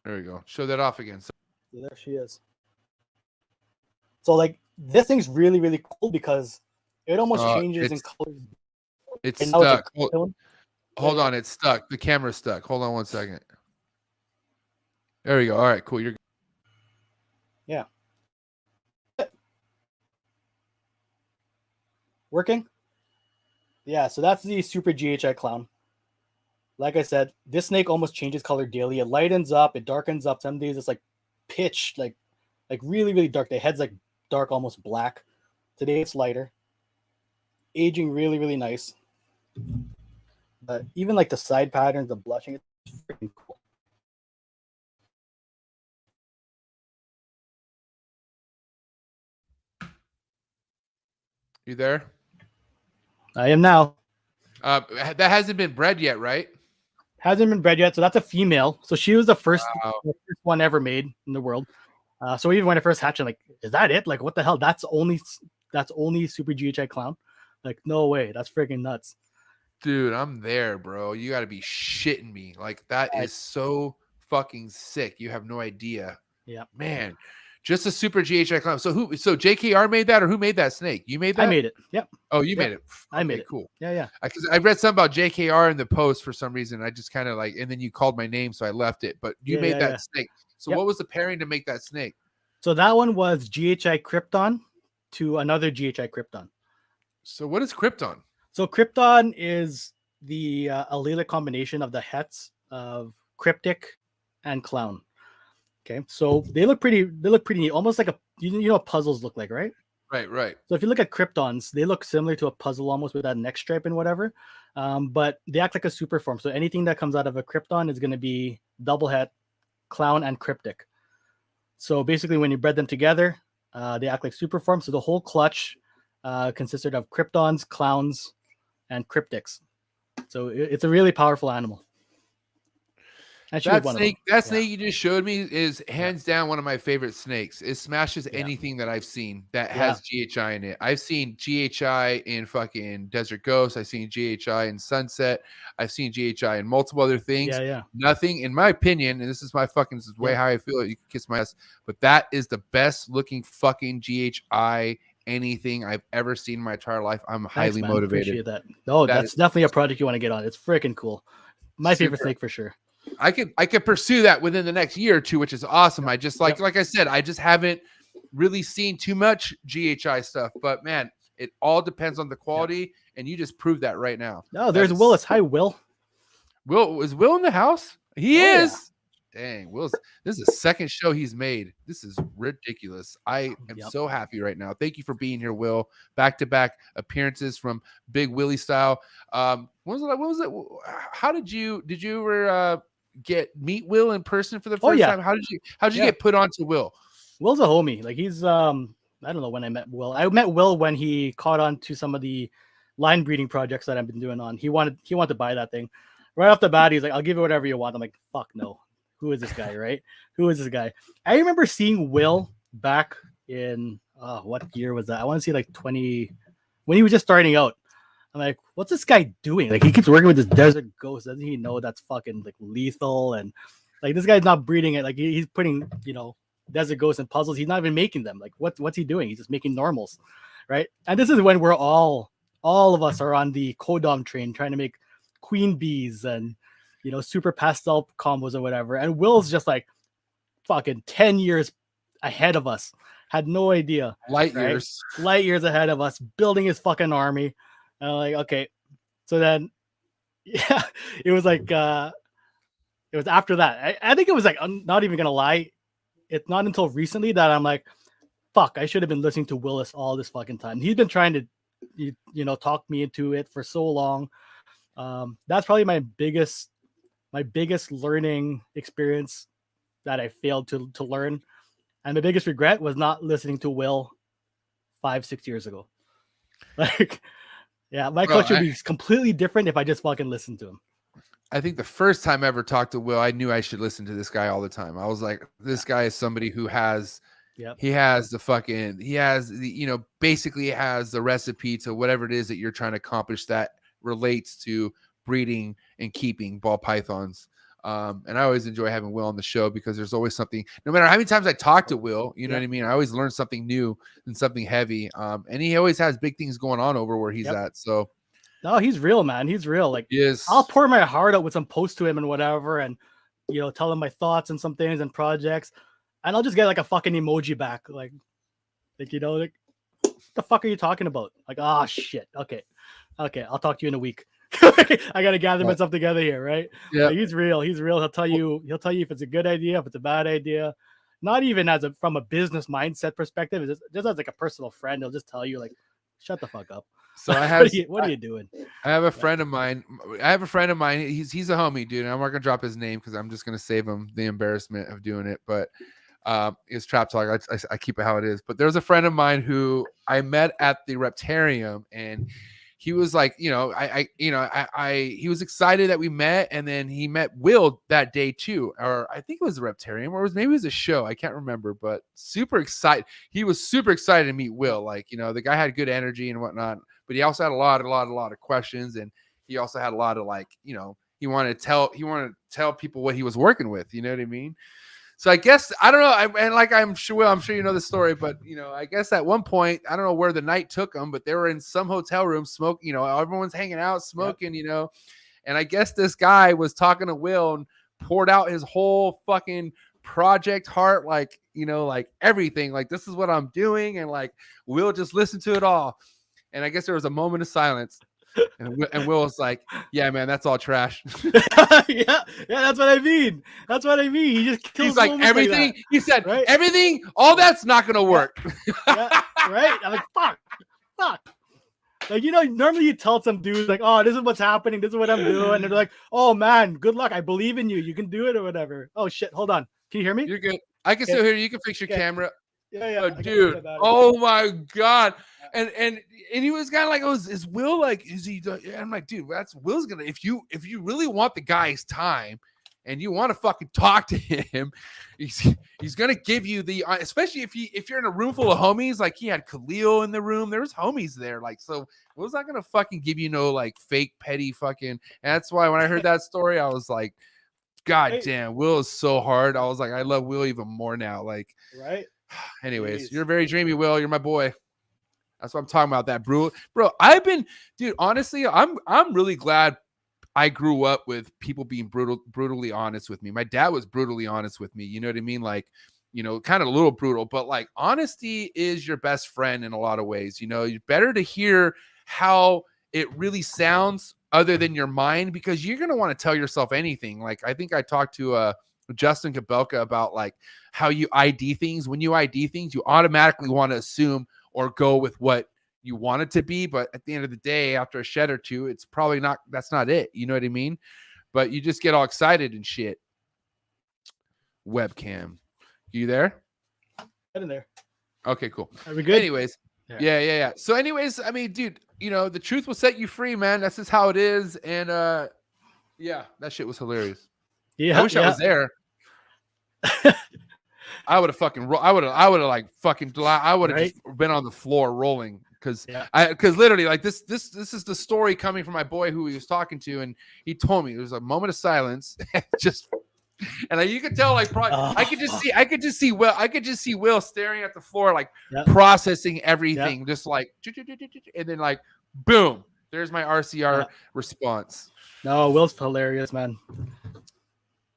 we go. Show that off again. So there she is. So like this thing's really, really cool because it almost changes in color. It's And now it's a stuck. Krypton. Hold on, it's stuck. The camera's stuck. Hold on 1 second. There we go. All right, cool. You're Yeah. Working? Yeah, so that's the Super GHI clown. Like I said, this snake almost changes color daily. It lightens up, it darkens up. Some days it's like pitch, like really, really dark. The head's like dark, almost black. Today it's lighter. Aging really, really nice. But even like the side patterns, the blushing, it's freaking cool. You there? I am now. That hasn't been bred yet, right? Hasn't been bred yet, so that's a female. So she was the first, Wow. the first one ever made in the world. So even when I first hatched, I'm like, is that it? Like, what the hell? That's only Super GHI clown. Like, no way. That's freaking nuts. Dude, I'm there, bro. You got to be shitting me. Like that is so fucking sick. You have no idea. Yeah, man. Just a super GHI clown. So JKR made that, or who made that snake? You made that? I made it. Yep. Oh, you made it. I made it. Cool. Yeah. Because I read something about JKR in the post for some reason. I just kind of like, and then you called my name, so I left it. But you made that snake. So what was the pairing to make that snake? So that one was GHI Krypton to another GHI Krypton. So what is Krypton? So Krypton is the allelic combination of the hets of cryptic and clown. Okay, so they look pretty neat, almost like you know what puzzles look like, right? Right. So if you look at Kryptons, they look similar to a puzzle almost with that neck stripe and whatever, but they act like a super form. So anything that comes out of a Krypton is going to be double het, clown, and cryptic. So basically, when you bred them together, they act like super forms. So the whole clutch consisted of Kryptons, clowns, and cryptics. So it's a really powerful animal. That snake you just showed me is hands down one of my favorite snakes. It smashes anything that I've seen that has GHI in it. I've seen GHI in fucking Desert Ghost. I've seen GHI in Sunset. I've seen GHI in multiple other things. Nothing, in my opinion, and this is my fucking, this is way how I feel. You can kiss my ass, but that is the best looking fucking GHI anything I've ever seen in my entire life. I'm highly motivated. Appreciate that. No, that's definitely a project you want to get on. It's freaking cool. My favorite snake for sure. I could pursue that within the next year or two, which is awesome. I just like I said, I just haven't really seen too much GHI stuff, but man, it all depends on the quality, and you just proved that right now. No, there's Willis. Hi, Will. Is Will in the house? He is. Yeah. Dang, Will's. This is the second show he's made. This is ridiculous. I am so happy right now. Thank you for being here, Will. Back-to-back appearances from Big Willie style. What was it? How did you ever meet Will in person for the first time? How did you get put onto Will? Will's a homie. Like he's I don't know when I met Will. I met Will when he caught on to some of the line breeding projects that I've been doing on. He wanted to buy that thing. Right off the bat, he's like, I'll give you whatever you want. I'm like, fuck no. Who is this guy, right? Who is this guy? I remember seeing Will back in what year was that? I want to say like 20 when he was just starting out. I'm like, what's this guy doing? Like, he keeps working with this desert ghost. Doesn't he know that's fucking like lethal? And like, this guy's not breeding it. Like, he's putting, desert ghosts and puzzles. He's not even making them. Like, what's he doing? He's just making normals, right? And this is when we're all of us are on the Kodam train trying to make queen bees and super pastel combos or whatever. And Will's just like fucking 10 years ahead of us, had no idea. Light right? years. Light years ahead of us, building his fucking army. And I'm like, okay. So then, yeah, it was like, it was after that. I think it was like, I'm not even going to lie. It's not until recently that I'm like, fuck, I should have been listening to Willis all this fucking time. He's been trying to, talk me into it for so long. That's probably my biggest learning experience that I failed to learn. And the biggest regret was not listening to Will 5-6 years ago. Like, yeah, my culture would be completely different if I just fucking listened to him. I think the first time I ever talked to Will, I knew I should listen to this guy all the time. I was like, this guy is somebody who has, basically has the recipe to whatever it is that you're trying to accomplish that relates to breeding and keeping ball pythons. And I always enjoy having Will on the show because there's always something, no matter how many times I talk to Will, you know what I mean? I always learn something new and something heavy. And he always has big things going on over where he's at. So no, he's real, man. He's real. Like, yes, I'll pour my heart out with some posts to him and whatever, and tell him my thoughts and some things and projects, and I'll just get like a fucking emoji back, like what the fuck are you talking about? Like, oh shit, okay, I'll talk to you in a week. I gotta gather myself together here, right? Yeah, like, he's real. He'll tell you if it's a good idea, if it's a bad idea. Not even from a business mindset perspective, it's just as like a personal friend. He'll just tell you, like, shut the fuck up. So I have. what are you doing? I have a friend of mine. He's a homie, dude. And I'm not gonna drop his name because I'm just gonna save him the embarrassment of doing it. But it's Trap Talk. I keep it how it is. But there's a friend of mine who I met at the Reptarium, and he was like, he was excited that we met, and then he met Will that day too, or I think it was the Reptarium, or maybe it was a show, I can't remember, but super excited. He was super excited to meet Will. Like, the guy had good energy and whatnot, but he also had a lot of questions, and he also had a lot of he wanted to tell people what he was working with. You know what I mean? So I guess, I don't know. I'm sure you know the story, but I guess at one point, I don't know where the night took them, but they were in some hotel room smoking, everyone's hanging out smoking, and I guess this guy was talking to Will and poured out his whole fucking project heart, like everything, like, this is what I'm doing. And like, Will just listened to it all. And I guess there was a moment of silence. And Will was like, yeah, man, that's all trash. yeah, that's what I mean. He just kills. He's like, everything. Like, he said, right? Everything, all that's not gonna work. Right? I'm like, fuck. Like, normally you tell some dudes like, oh, this is what's happening, this is what I'm doing, and they're like, oh man, good luck, I believe in you, you can do it or whatever. Oh shit, hold on, can you hear me? You're good. I can still hear you. You can fix your camera. Yeah. Oh, dude. Oh my God. And he was kind of like, oh, is Will like, is he? I'm like, dude, that's Will's gonna. If you really want the guy's time, and you want to fucking talk to him, he's gonna give you the. Especially if you're in a room full of homies, like he had Khalil in the room. There was homies there, like, so Will's not gonna fucking give you no like fake petty fucking. And that's why when I heard that story, I was like, God damn, Will is so hard. I was like, I love Will even more now. Like, right. Anyways, You're very dreamy, Will. You're my boy. That's what I'm talking about. That bro. Dude, honestly, I'm really glad I grew up with people being brutally honest with me. My dad was brutally honest with me. You know what I mean? Like, kind of a little brutal, but like, honesty is your best friend in a lot of ways. You're better to hear how it really sounds other than your mind, because you're going to want to tell yourself anything. Like, I think I talked to Justin Kabelka about like how you ID things. When you ID things, you automatically want to assume or go with what you want it to be. But at the end of the day, after a shed or two, it's probably not, that's not it. You know what I mean? But you just get all excited and shit. Webcam. You there? Get in there. Okay, cool. Are we good? Anyways. Yeah. So anyways, I mean, dude, the truth will set you free, man. That's just how it is. And yeah, that shit was hilarious. Yeah. I wish I was there. I would have just been on the floor rolling because literally, like, this is the story coming from my boy who he was talking to, and he told me there was a moment of silence, and you could tell, like, probably, I could just see Will staring at the floor, like, processing everything, just like, and then like, boom, there's my RCR response. No, Will's hilarious, man.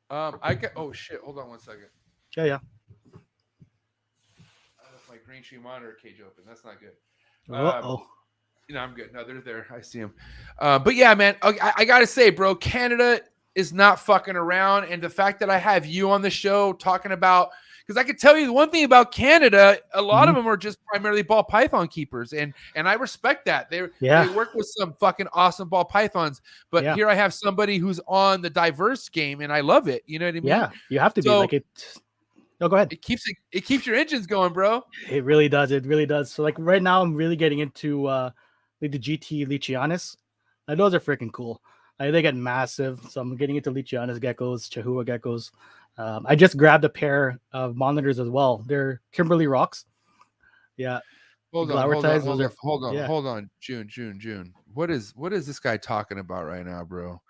Oh shit, hold on one second. Yeah. My my green tree monitor cage open. That's not good. Uh-oh. I'm good. No, they're there. I see them. But yeah, man, I gotta say, bro, Canada is not fucking around, and the fact that I have you on the show talking about, because I could tell you the one thing about Canada, a lot of them are just primarily ball python keepers, and I respect that. They work with some fucking awesome ball pythons, but here I have somebody who's on the diverse game, and I love it. You know what I mean? Yeah, you have to be like it. No, go ahead. It keeps your engines going, bro. It really does. It really does. So like right now, I'm really getting into like the GT Lichianis. Those are freaking cool. They get massive. So I'm getting into Lichianis geckos, Chihuahua geckos. I just grabbed a pair of monitors as well. They're Kimberly Rocks. Yeah. Hold on, Jhun. What is this guy talking about right now, bro?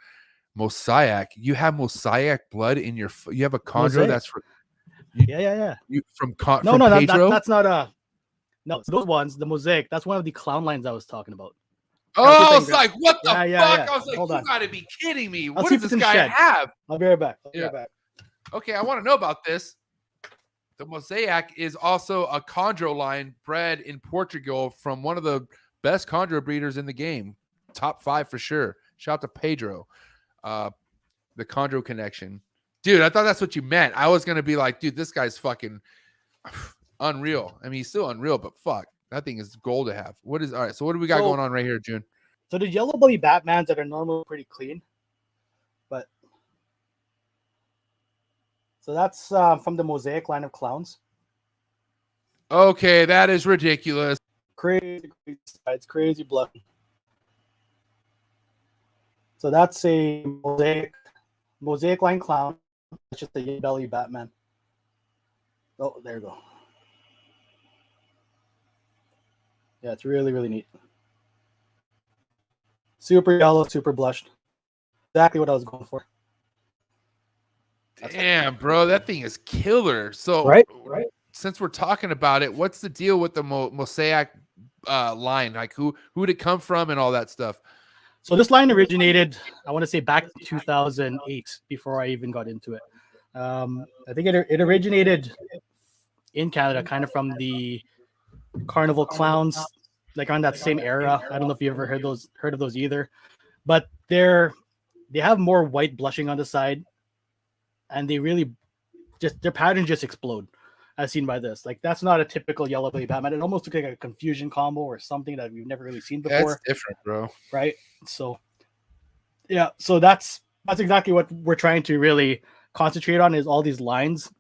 Mosaic. You have Mosaic blood in your. You have a chondro that's for. Yeah. You from Pedro? That's not no. Those ones, the Mosaic. That's one of the clown lines I was talking about. Oh, I was like, what the fuck? Yeah. I was like, Hold you on. gotta be kidding me. I'll What see does if this it's in guy shed. have? I'll be right back. Okay, I want to know about this. The Mosaic is also a chondro line bred in Portugal from one of the best chondro breeders in the game. Top 5 for sure. Shout out to Pedro. The chondro connection. Dude, I thought that's what you meant. I was going to be like, dude, this guy's fucking unreal. I mean, he's still unreal, but fuck. That thing is gold to have. All right, so what do we got going on right here, Jhun? So the yellow belly Batmans that are normally pretty clean, but so that's from the Mosaic line of clowns. Okay, that is ridiculous. Crazy sides, crazy blood. So that's a Mosaic line clown. It's just a yellow belly Batman. Oh, there you go. Yeah, it's really, really neat. Super yellow, super blushed. Exactly what I was going for. Damn, bro, that thing is killer. So, right. Since we're talking about it, what's the deal with the Mosaic line? Like, who did it come from and all that stuff? So this line originated, I want to say, back in 2008. Before I even got into it, I think it originated in Canada, kind of from the carnival clowns, like on that same era. I don't know if you ever heard of those either, but they have more white blushing on the side, and they really their patterns just explode, as seen by this. Like, that's not a typical yellow belly Batman. It almost looks like a confusion combo or something that we've never really seen before. That's different, bro. Right? So yeah, so that's exactly what we're trying to really concentrate on, is all these lines,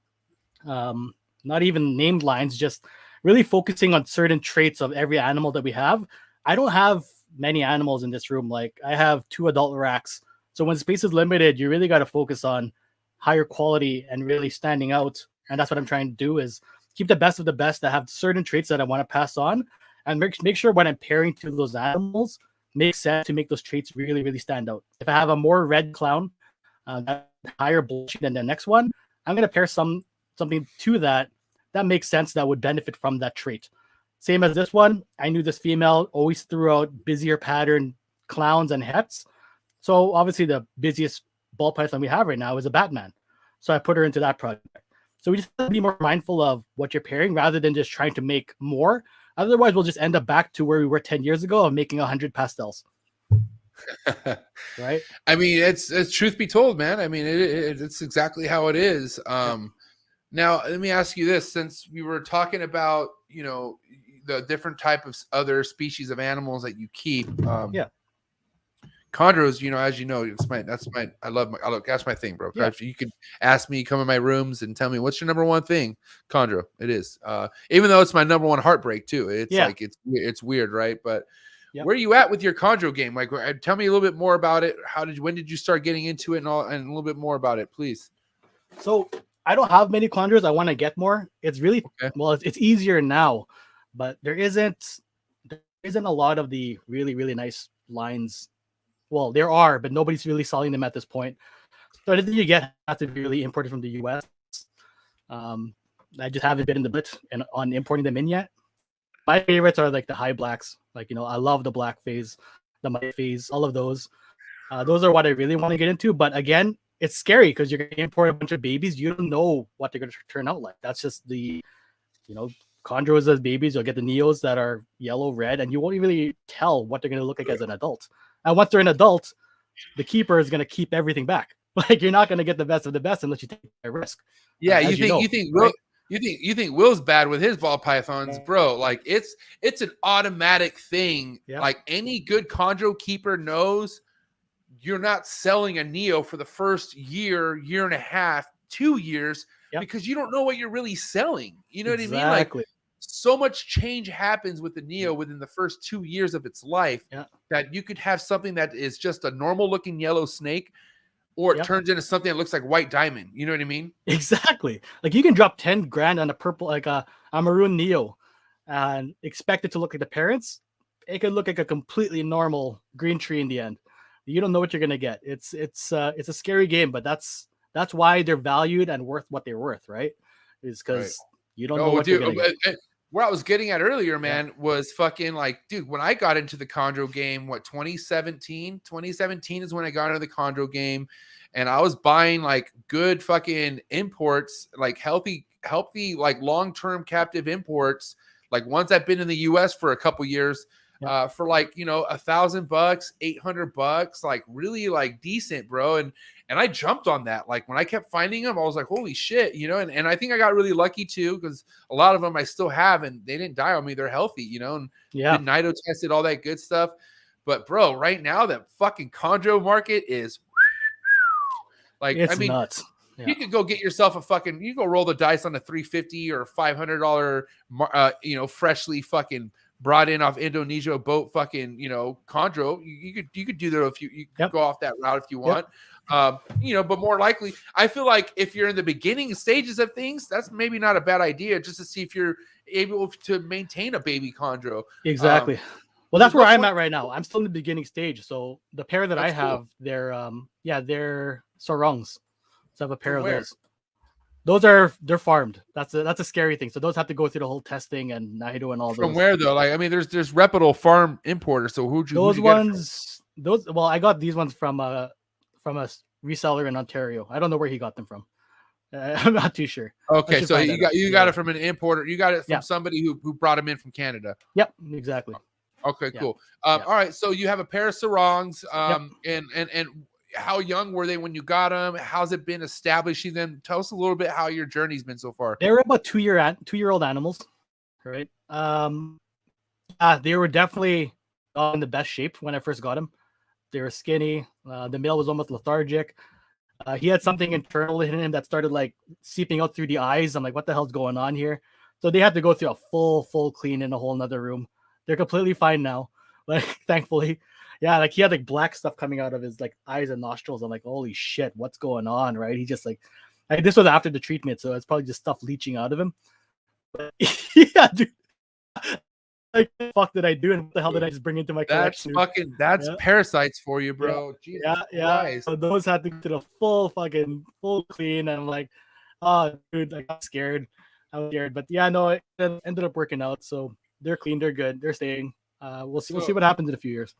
not even named lines, just really focusing on certain traits of every animal that we have. I don't have many animals in this room. Like, I have 2 adult racks. So when space is limited, you really got to focus on higher quality and really standing out. And that's what I'm trying to do, is keep the best of the best that have certain traits that I want to pass on, and make sure when I'm pairing to those animals, makes sense to make those traits really, really stand out. If I have a more red clown, that higher blushing than the next one, I'm going to pair something to that makes sense, that would benefit from that trait. Same as this one. I knew this female always threw out busier pattern clowns and hets. So obviously the busiest ball python we have right now is a Batman. So I put her into that project. So we just have to be more mindful of what you're pairing rather than just trying to make more. Otherwise, we'll just end up back to where we were 10 years ago of making 100 pastels. Right? I mean, it's truth be told, man. I mean, it's exactly how it is. Now, let me ask you this: since we were talking about, the different type of other species of animals that you keep, chondros, as you know, that's my thing, bro. Yeah. You could ask me, come in my rooms and tell me what's your number one thing. Chondro, it is. Even though it's my number one heartbreak too. It's like it's weird, right? But where are you at with your chondro game? Like, tell me a little bit more about it. When did you start getting into it, and a little bit more about it, please? So I don't have many chondros. I want to get more. It's really it's easier now, but there isn't a lot of the really, really nice lines. Well, there are, but nobody's really selling them at this point. So anything you get has to be really imported from the US. I just haven't been in the bit on importing them in yet. My favorites are like the high blacks. Like, I love the black phase, the white phase, all of those. Those are what I really want to get into. But again, it's scary because you're going to import a bunch of babies. You don't know what they're going to turn out like. That's just the, chondros as babies, you'll get the neos that are yellow, red, and you won't really tell what they're going to look like as an adult. And once they're an adult, the keeper is going to keep everything back. Like you're not going to get the best of the best unless you take a risk. Yeah, as you think Will, right? you think Will's bad with his ball pythons, bro? Like it's an automatic thing. Yep. Like any good chondro keeper knows, you're not selling a neo for the first year, year and a half, 2 years, because you don't know what you're really selling. You know what I mean? Like so much change happens with the neo within the first 2 years of its life that you could have something that is just a normal looking yellow snake, or it turns into something that looks like white diamond. You know what I mean? Exactly. Like you can drop 10 grand on a purple, like a maroon neo, and expect it to look like the parents. It could look like a completely normal green tree in the end. You don't know what you're gonna get. It's a scary game, but that's why they're valued and worth what they're worth, right? Is because you don't know what you're gonna get. Where I was getting at earlier, man, was fucking like, dude, when I got into the chondro game, 2017 is when I got into the chondro game, and I was buying like good fucking imports, like healthy, like long-term captive imports, like ones I've been in the US for a couple years, for like, you know, $1,000, $800, like really like decent, bro. And I jumped on that. Like when I kept finding them, I was like, holy shit, you know, and I think I got really lucky too, because a lot of them I still have and they didn't die on me. They're healthy, you know, and did nido tested, all that good stuff. But bro, right now that fucking chondro market is like, it's I mean, nuts. You could go get yourself a fucking, you go roll the dice on a $350 or $500, you know, freshly fucking brought in off Indonesia boat fucking, you know, chondro. You could do that if you could go off that route if you want. You know, but more likely, I feel like if you're in the beginning stages of things, that's maybe not a bad idea, just to see if you're able to maintain a baby chondro. Exactly. Well, that's where I'm at right now. I'm still in the beginning stage. So the pair that I have, cool. they're sarongs. So I have a pair of those. They're farmed. That's a scary thing. So those have to go through the whole testing and nido and all those. From where though? Like, I mean, there's reputable farm importers. So who'd you well, I got these ones from a reseller in Ontario. I don't know where he got them from. I'm not too sure. Okay, so you got it from an importer. You got it from somebody who brought them in from Canada. Yep, exactly. Okay, cool. All right, so you have a pair of sarongs. And how young were they when you got them? How's it been establishing them? Tell us a little bit how your journey's been so far. They're about 2-year-old animals, right? They were definitely not in the best shape when I first got them. They were skinny. The male was almost lethargic. He had something internal in him that started like seeping out through the eyes. I'm like, what the hell's going on here? So they had to go through a full clean in a whole nother room. They're completely fine now, like thankfully. Yeah, like he had like black stuff coming out of his like eyes and nostrils. I'm like, holy shit, what's going on, right? He just like this was after the treatment, so it's probably just stuff leaching out of him. But yeah, dude. Like, what the fuck did I do? And what the hell did I just bring into my collection? That's parasites for you, bro. Jesus Christ. So those had to do the full clean, and I'm like, oh, dude, I got scared. I was scared, but yeah, no, it ended up working out. So they're clean, they're good, they're staying. We'll see what happens in a few years.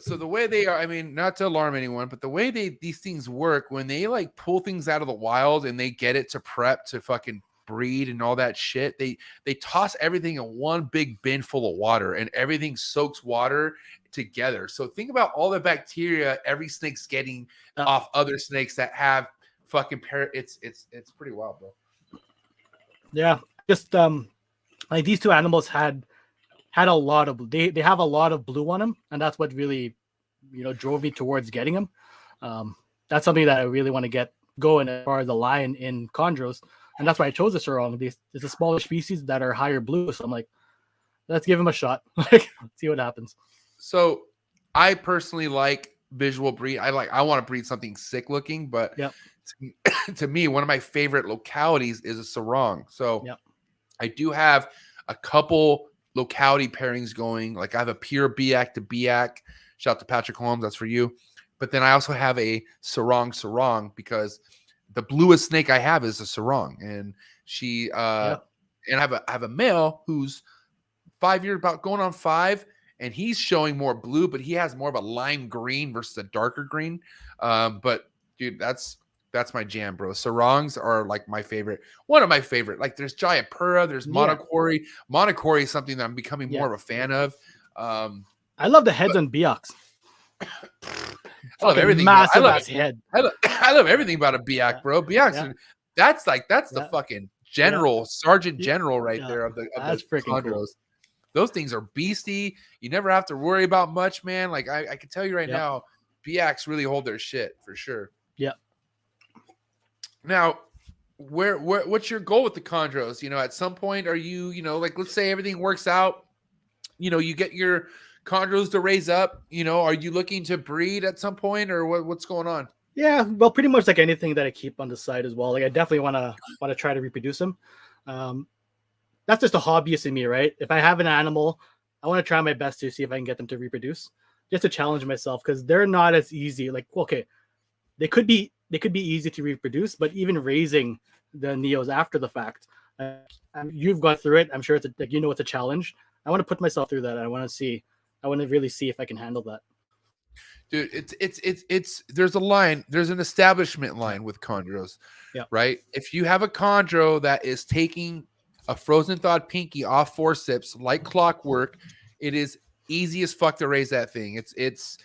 So the way they are, I mean, not to alarm anyone, but the way these things work, when they like pull things out of the wild and they get it to prep to fucking breed and all that shit, they toss everything in one big bin full of water, and everything soaks water together. So think about all the bacteria every snake's getting off other snakes that have fucking it's pretty wild, bro. Yeah, just like these two animals had a lot of they have a lot of blue on them, and that's what really, you know, drove me towards getting them. That's something that I really want to get going as far as the line in chondros, and that's why I chose the sarong. It's a smaller species that are higher blue, so I'm like, let's give them a shot. Like, see what happens. So I personally like visual breed. I want to breed something sick looking, but to me, one of my favorite localities is a sarong. So I do have a couple locality pairings going. Like I have a pure Biak to Biak. Shout out to Patrick Holmes, that's for you. But then I also have a sarong because the bluest snake I have is a sarong, and she and I have a male who's 5 years, about going on 5, and he's showing more blue, but he has more of a lime green versus a darker green. But dude, that's That's my jam, bro. Sarongs are like my favorite. One of my favorite. Like there's Jayapura, there's Monocore. Monocore is something that I'm becoming more of a fan of. I love the heads on Biox. I love everything. Massive ass head. I love everything about a Biak, bro. Biak, that's the fucking general, sergeant general right there of the Chondros. Cool. Those things are beastie. You never have to worry about much, man. Like I can tell you right now, Biaks really hold their shit for sure. Yeah. Now, what's your goal with the Chondros? You know, at some point, are you, like let's say everything works out, you get your Chondros to raise up, are you looking to breed at some point, or what's going on? Yeah, well, pretty much like anything that I keep on the side as well. Like I definitely want to try to reproduce them. That's just a hobbyist in me, right? If I have an animal, I want to try my best to see if I can get them to reproduce, just to challenge myself, because they're not as easy. Like, okay, they could be easy to reproduce, but even raising the neos after the fact, you've gone through it. I'm sure it's it's a challenge. I want to put myself through that. I want to really see if I can handle that. Dude, it's there's an establishment line with chondros, right? If you have a chondro that is taking a frozen thawed pinky off forceps like clockwork, it is easy as fuck to raise that thing. It's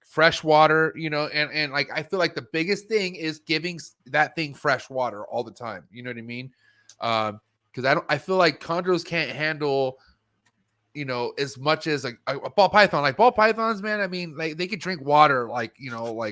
fresh water, and like I feel like the biggest thing is giving that thing fresh water all the time. You know what I mean? Because I feel like chondros can't handle as much as a ball python. Like ball pythons, man, I mean, like they could drink water, like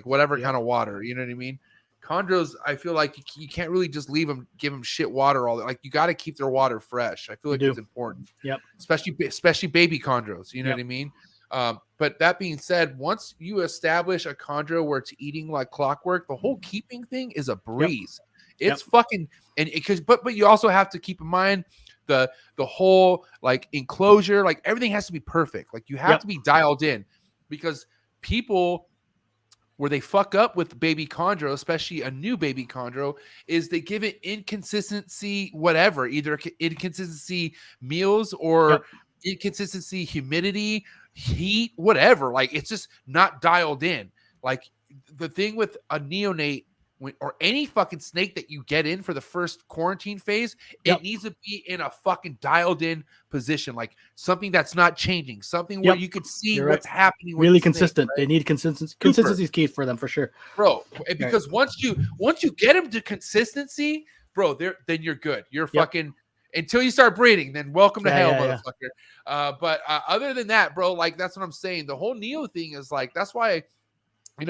whatever kind of water. You know what I mean? Chondros, I feel like you can't really just give them shit water all. Like you got to keep their water fresh. I feel like it's important. Yep. Especially baby chondros. You know what I mean? But that being said, once you establish a chondro where it's eating like clockwork, the whole keeping thing is a breeze. It's fucking but you also have to keep in mind the whole like enclosure, like everything has to be perfect. Like you have to be dialed in, because people where they fuck up with baby chondro, especially a new baby chondro, is they give it inconsistency, whatever, either inconsistency meals or inconsistency humidity, heat, whatever. Like it's just not dialed in. Like the thing with a neonate or any fucking snake that you get in for the first quarantine phase, it needs to be in a fucking dialed in position, like something that's not changing, something where you could see what's happening. Really consistent. Snake, right? They need consistency. Consistency is key for them for sure, bro. Because once you get them to consistency, bro, then you're good. You're fucking until you start breeding. Then welcome to hell, motherfucker. But other than that, bro, like that's what I'm saying. The whole Neo thing is like that's why,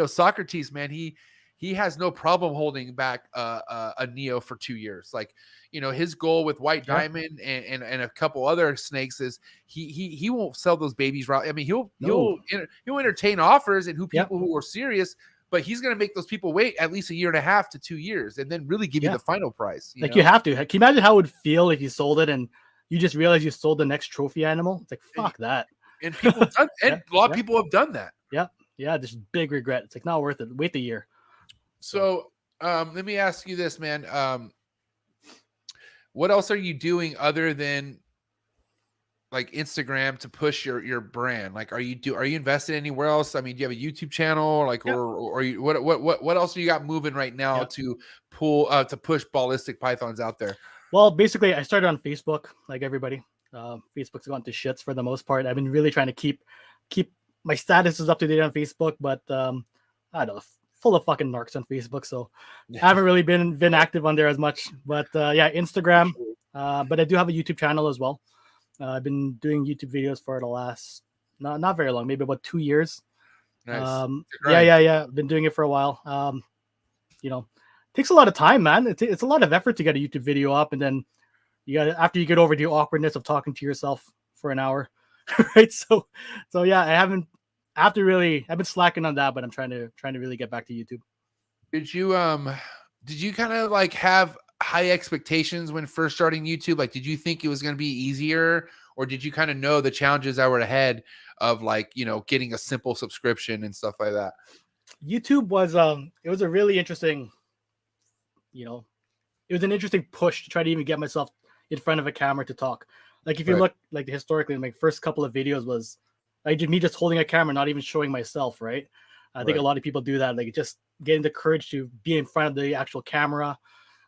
Socrates, man, he has no problem holding back a Neo for 2 years. Like, his goal with White Diamond and a couple other snakes is he won't sell those babies. I mean, he'll entertain offers and people who are serious, but he's going to make those people wait at least 1.5 to 2 years and then really give you the final price. You have to. Can you imagine how it would feel if you sold it and you just realize you sold the next trophy animal? It's like, fuck that. And people a lot of people have done that. Yeah. Just big regret. It's like not worth it. Wait the year. So let me ask you this, man. What else are you doing other than like Instagram to push your brand? Like, are you invested anywhere else? I mean, do you have a YouTube channel, like, or you, what else do you got moving right now to push ballistic pythons out there? Well, basically, I started on Facebook, like everybody. Facebook's gone to shits for the most part. I've been really trying to keep my statuses up to date on Facebook, but I don't know. Full of fucking narcs on Facebook, so I haven't really been active on there as much. But Instagram. But I do have a YouTube channel as well. I've been doing YouTube videos for the last not very long, maybe about 2 years. Nice. I've been doing it for a while. It takes a lot of time, man. It's a lot of effort to get a YouTube video up, and then after you get over the awkwardness of talking to yourself for an hour, right? So I've been slacking on that, but I'm trying to really get back to YouTube. Did you kind of like have high expectations when first starting YouTube? Like, did you think it was going to be easier, or did you kind of know the challenges that were ahead of like, getting a simple subscription and stuff like that? YouTube was, it was a really interesting, it was an interesting push to try to even get myself in front of a camera to talk. Like if you look like historically, my first couple of videos was like me just holding a camera, not even showing myself, right? I think a lot of people do that, like just getting the courage to be in front of the actual camera,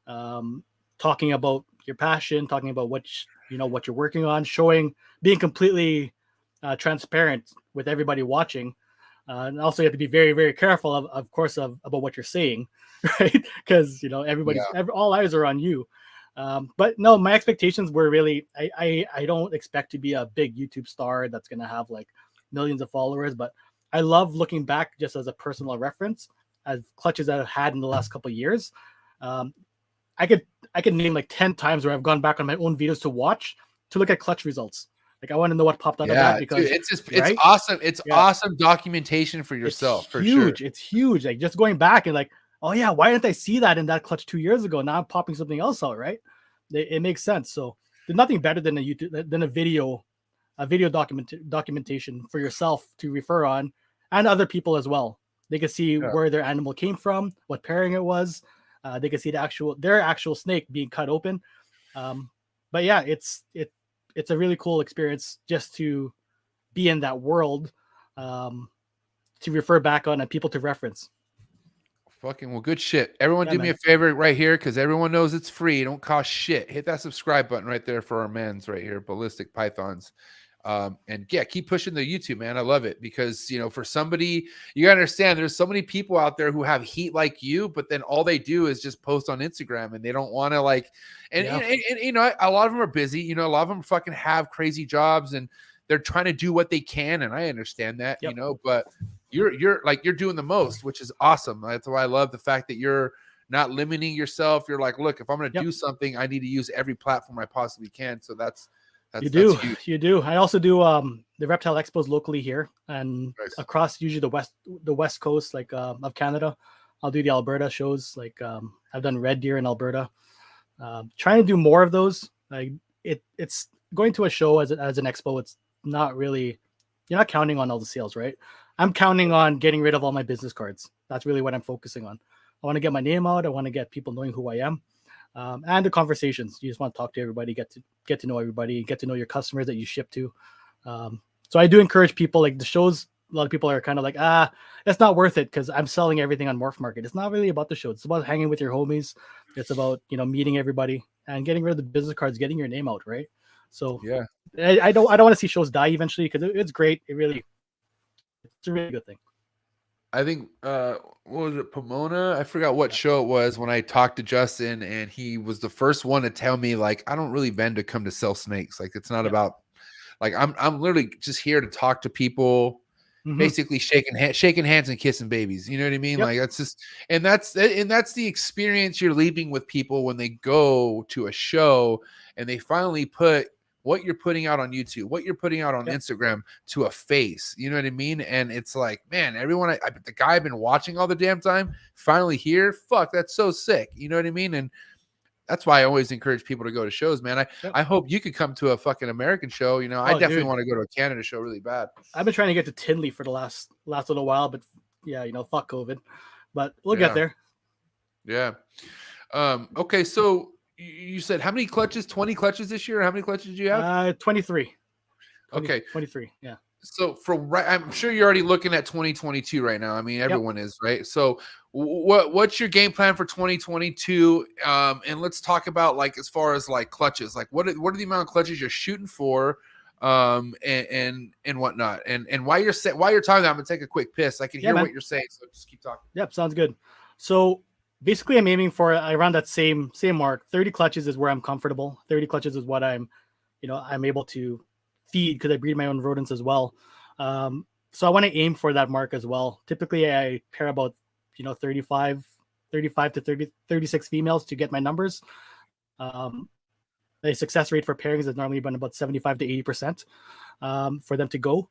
talking about your passion, talking about what what you're working on, being completely transparent with everybody watching. And also you have to be very, very careful of course about what you're saying, right? Because all eyes are on you. But no, my expectations were really, I don't expect to be a big YouTube star that's going to have like millions of followers, but I love looking back just as a personal reference as clutches that I've had in the last couple of years. I could name like 10 times where I've gone back on my own videos to look at clutch results. Like I want to know what popped out of that, because dude, it's awesome. It's awesome documentation for yourself. It's huge. It's huge. Like just going back and like, oh yeah, why didn't I see that in that clutch 2 years ago? Now I'm popping something else out, right? It makes sense. So there's nothing better than a video documentation for yourself to refer on, and other people as well. They can see where their animal came from, what pairing it was. They can see their actual snake being cut open. But yeah, it's a really cool experience just to be in that world, to refer back on and people to reference. Fucking well, good shit. Everyone do me a favor right here, because everyone knows it's free. It don't cost shit. Hit that subscribe button right there for our mans right here, Ballistic Pythons. And yeah, keep pushing the YouTube, man. I love it, because for somebody, you gotta understand, there's so many people out there who have heat like you, but then all they do is just post on Instagram, and they don't want to like, and a lot of them are busy. A lot of them fucking have crazy jobs, and they're trying to do what they can, and I understand that, but you're doing the most, which is awesome. That's why I love the fact that you're not limiting yourself. You're like, look, if I'm going to do something, I need to use every platform I possibly can. So that's you do. I also do the Reptile Expos locally here and across usually the west coast, like of Canada. I'll do the Alberta shows. Like I've done Red Deer in Alberta. Trying to do more of those. Like it's going to a show as an expo. It's not really, you're not counting on all the sales, right? I'm counting on getting rid of all my business cards. That's really what I'm focusing on. I want to get my name out. I want to get people knowing who I am, and the conversations. You just want to talk to everybody, get to know everybody, get to know your customers that you ship to. So I do encourage people, like the shows. A lot of people are kind of like, it's not worth it because I'm selling everything on Morph Market. It's not really about the show. It's about hanging with your homies. It's about meeting everybody and getting rid of the business cards, getting your name out, right? So yeah, I don't want to see shows die eventually, because it's great. It's a really good thing. I think what was it, Pomona? I forgot what show it was when I talked to Justin, and he was the first one to tell me, like, I don't really vend to come to sell snakes. Like, it's not about, like, I'm literally just here to talk to people, basically shaking hands and kissing babies. You know what I mean? Like, that's just, and that's the experience you're leaving with people when they go to a show and they finally put what you're putting out on YouTube, what you're putting out on Instagram to a face. You know what I mean? And it's like, man, everyone, the guy I've been watching all the damn time, finally here. Fuck, that's so sick. You know what I mean? And that's why I always encourage people to go to shows, man. I hope you could come to a fucking American show. I definitely want to go to a Canada show really bad. I've been trying to get to Tinley for the last little while, but yeah, fuck COVID. But we'll get there. Yeah. Okay, so you said how many clutches? 20 clutches this year? How many clutches did you have? 23. Okay. 23, yeah. So I'm sure you're already looking at 2022 right now. I mean, everyone is, right? So what's your game plan for 2022? And let's talk about, like, as far as like clutches, like what are the amount of clutches you're shooting for, and whatnot, and while you're talking that, I'm gonna take a quick piss. I can hear what you're saying, so just keep talking. Yep, sounds good. So basically, I'm aiming for around that same mark. 30 clutches is where I'm comfortable. 30 clutches is what I'm able to feed, because I breed my own rodents as well. So I want to aim for that mark as well. Typically, I pair about 35 to 36 females to get my numbers. The success rate for pairings has normally been about 75 to 80% for them to go.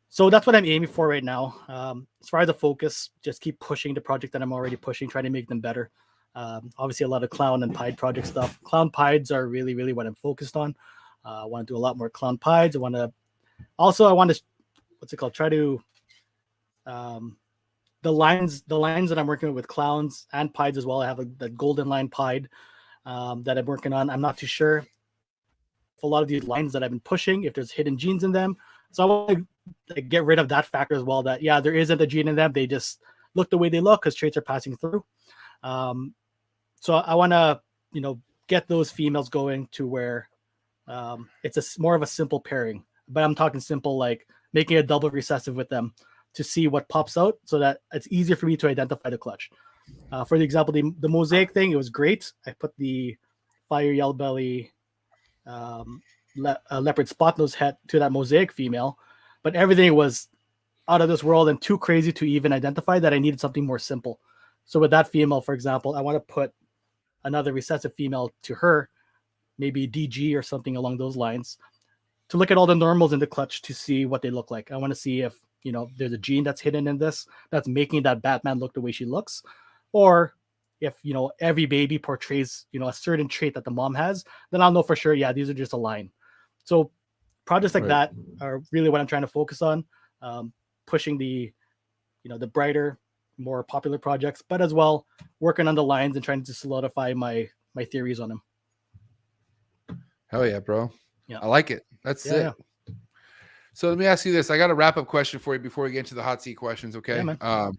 So that's what I'm aiming for right now. As far as the focus, just keep pushing the project that I'm already pushing, try to make them better. Obviously, a lot of clown and pied project stuff. Clown pieds are really, really what I'm focused on. I want to do a lot more clown pieds. I want to, what's it called? Try to, the lines that I'm working with clowns and pieds as well. I have the golden line pied that I'm working on. I'm not too sure if a lot of these lines that I've been pushing, if there's hidden genes in them. So I want to get rid of that factor as well. That there isn't a gene in them. They just look the way they look because traits are passing through. So I want to get those females going to where it's more of a simple pairing. But I'm talking simple like making a double recessive with them to see what pops out, so that it's easier for me to identify the clutch. For the example, the mosaic thing, it was great. I put the fire yellow belly leopard spot nose head to that mosaic female, but everything was out of this world and too crazy to even identify that I needed something more simple. So with that female, for example, I want to put another recessive female to her, maybe DG or something along those lines, to look at all the normals in the clutch to see what they look like. I want to see if there's a gene that's hidden in this that's making that Batman look the way she looks, or if every baby portrays a certain trait that the mom has, then I'll know for sure, these are just a line. So projects like that are really what I'm trying to focus on, pushing the the brighter, more popular projects, but as well working on the lines and trying to solidify my theories on them. Hell yeah, bro. Yeah, I like it. That's it. Yeah. So let me ask you this. I got a wrap-up question for you before we get into the hot seat questions, okay? Yeah,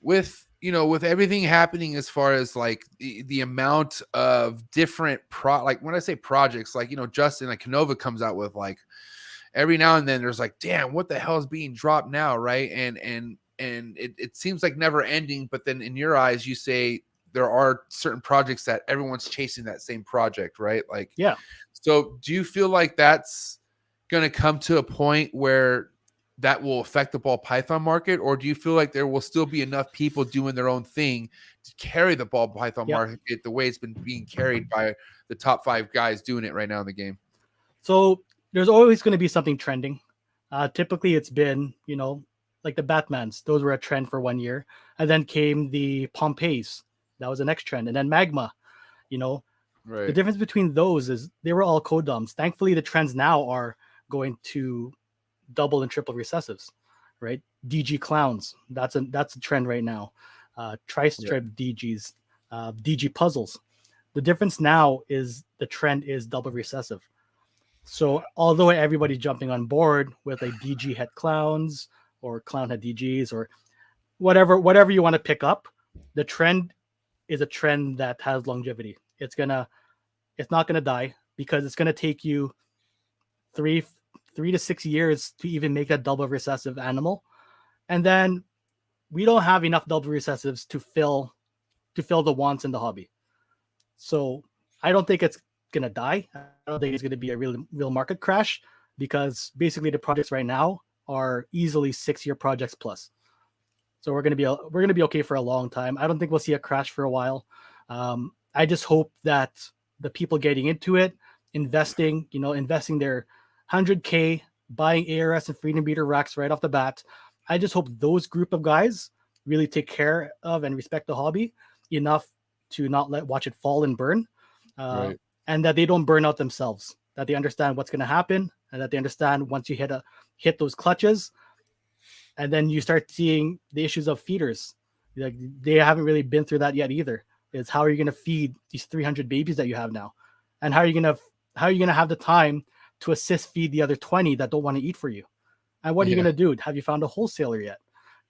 with everything happening as far as like the amount of different like when I say projects, like Justin, like Canova comes out with like every now and then there's like, damn, what the hell is being dropped now, right? And it seems like never ending, but then in your eyes you say there are certain projects that everyone's chasing that same project, right? Like, yeah. So do you feel like that's going to come to a point where that will affect the ball python market, or do you feel like there will still be enough people doing their own thing to carry the ball python market the way it's been being carried by the top 5 guys doing it right now in the game? So there's always going to be something trending. Typically it's been, like the Batmans, those were a trend for 1 year, and then came the Pompeys. That was the next trend. And then Magma, Right. The difference between those is they were all codoms. Thankfully, the trends now are going to double and triple recessives, right? DG clowns, that's a trend right now. Tri-stripe DGs, DG puzzles. The difference now is the trend is double recessive. So although everybody's jumping on board with like DG head clowns or clown head DGs or whatever you want to pick up, the trend is a trend that has longevity. It's not gonna die, because it's gonna take you 3 to 6 years to even make that double recessive animal, and then we don't have enough double recessives to fill the wants in the hobby. So I don't think it's gonna die. I don't think it's gonna be a real market crash, because basically the projects right now are easily 6-year projects plus. So we're gonna be okay for a long time. I don't think we'll see a crash for a while. I just hope that the people getting into it, investing their 100K, buying ARS and Freedom Beater racks right off the bat, I just hope those group of guys really take care of and respect the hobby enough to not watch it fall and burn, and that they don't burn out themselves, that they understand what's going to happen, and that they understand once you hit those clutches, and then you start seeing the issues of feeders. Like, they haven't really been through that yet either. Is how are you going to feed these 300 babies that you have now, and how are you going to have the time to assist feed the other 20 that don't want to eat for you? And what are you going to do? Have you found a wholesaler yet?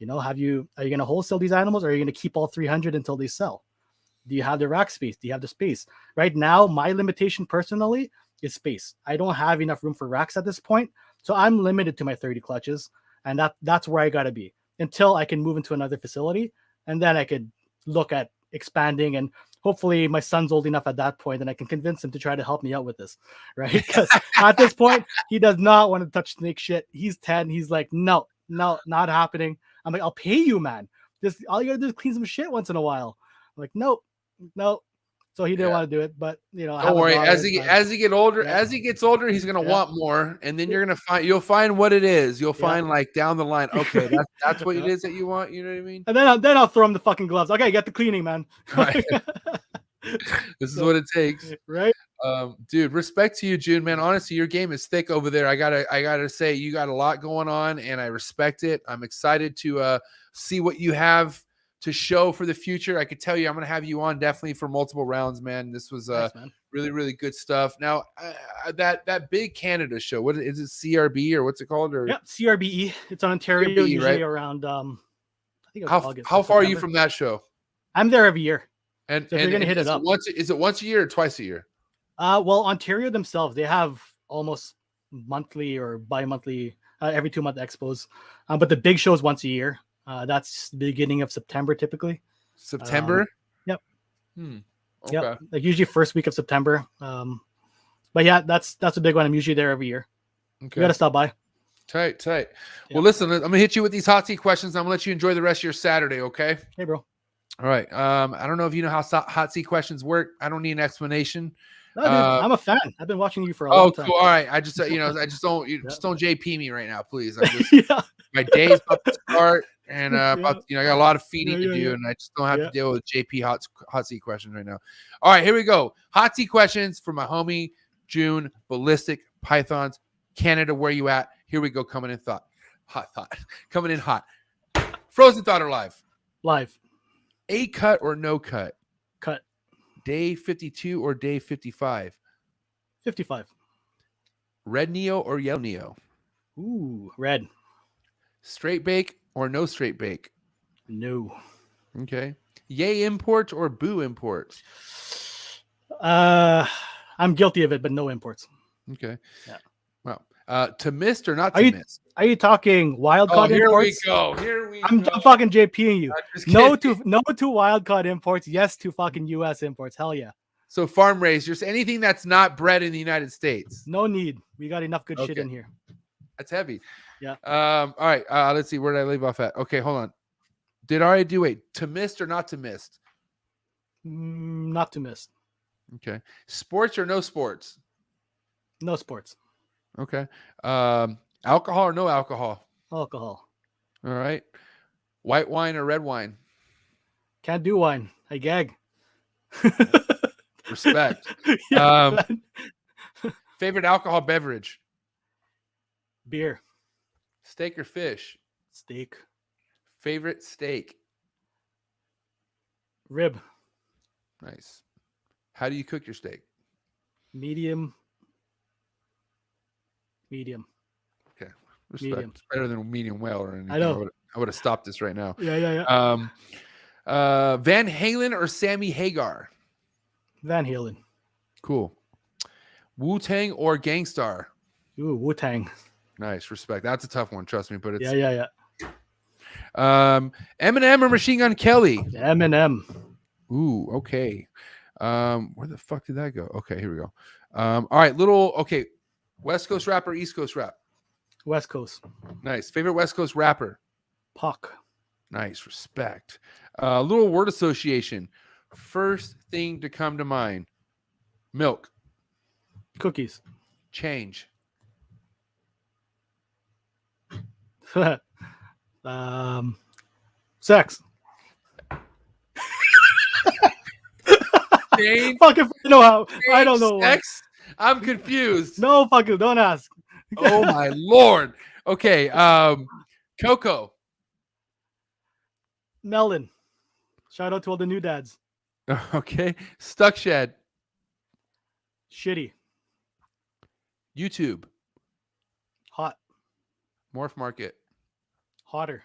Are you going to wholesale these animals, or are you going to keep all 300 until they sell? Do you have the rack space? Do you have the space? Right now, my limitation personally is space. I don't have enough room for racks at this point, so I'm limited to my 30 clutches, and that's where I got to be until I can move into another facility, and then I could look at expanding, and hopefully my son's old enough at that point and I can convince him to try to help me out with this, right? Because at this point he does not want to touch snake shit. He's 10. He's like, no, not happening. I'm like, I'll pay you, man. Just all you gotta do is clean some shit once in a while. I'm like, nope. So he didn't want to do it, but don't worry. As he gets older, he's gonna want more, and then you'll find what it is. You'll find like down the line, okay, that's what it is that you want. You know what I mean? And then I'll throw him the fucking gloves. Okay, get the cleaning, man. Right. This is what it takes, right? Dude, respect to you, Jhun, man. Honestly, your game is thick over there. I gotta say, you got a lot going on, and I respect it. I'm excited to see what you have to show for the future. I could tell you I'm going to have you on definitely for multiple rounds, man. This was Thanks, man. really, really good stuff. Now, that big Canada show, what is it, CRB or what's it called? Or Yep, CRBE. It's on Ontario, CRBE, usually right? around I think it was August. How or far are you September. from that show? I'm there every year. And, So if you're gonna hit it up. Is it once a year or twice a year? Well, Ontario themselves, they have almost monthly or bi-monthly, every 2 month expos. But the big show is once a year. That's the beginning of September typically. September? Yep. Okay. Yep. Like usually first week of September. But yeah, that's a big one. I'm usually there every year. You Okay. gotta stop by. Tight. Yeah. Well, listen, I'm gonna hit you with these hot seat questions. I'm gonna let you enjoy the rest of your Saturday, okay? Hey, bro. All right. I don't know if you know how hot seat questions work. I don't need an explanation. No, dude, I'm a fan. I've been watching you for a long time. Cool. All right. I just just don't just don't JP me right now, please. I'm just, Yeah. my day's about to start, and I got a lot of feeding to do, Yeah. and I just don't have to deal with JP hot seat questions right now. All right, here we go. Hot seat questions for my homie Jhun, Ballistic, Pythons, Canada. Where you at? Here we go. Coming in coming in hot. Frozen Thought or live? Live. A cut or no cut? Cut. Day 52 or day 55? 55. Red Neo or yellow Neo? Ooh, red. Straight bake or no straight bake? No. Okay. Yay imports or boo imports? I'm guilty of it, but no imports. Okay. Yeah. Wow. To mist or not to mist? Are you talking wild caught imports? Here we I'm go. fucking JPing you. I'm just No kidding. to wild caught imports. Yes to fucking US imports. Hell yeah. So farm raised, just anything that's not bred in the United States. No need. We got enough good shit in here. That's heavy. Yeah. All right. Let's see. Where did I leave off at? Okay, hold on. Did I do to mist or not to mist? Not to miss. Okay. Sports or no sports? No sports. Okay. Alcohol or no alcohol? Alcohol. All right. White wine or red wine? Can't do wine. I gag. Respect. Yeah, Favorite alcohol beverage? beer. Steak or fish? Steak. Favorite steak? Rib. Nice. How do you cook your steak? Medium. Medium. Okay. Respect. Medium. It's better than medium well or anything. I know. I would have stopped this right now. Yeah. Van Halen or Sammy Hagar? Van Halen. Cool. Wu-Tang or Gangstar? Ooh, Wu-Tang. Nice. Respect. That's a tough one. Trust me. But it's Yeah. Eminem or Machine Gun Kelly? Eminem. Ooh, okay. Where the fuck did that go? Okay, here we go. All right, okay. West Coast rap or East Coast rap? West Coast. Nice. Favorite West Coast rapper? Pac. Nice. Respect. Little word association. First thing to come to mind. Milk. Cookies. Change. Sex. Change. Fucking know how. I don't know. Sex? I'm confused. No, fucking don't ask. Oh my Lord. Okay. Coco. Melon. Shout out to all the new dads. Okay. Stuck Shed. Shitty. YouTube. Hot. Morph Market. Hotter.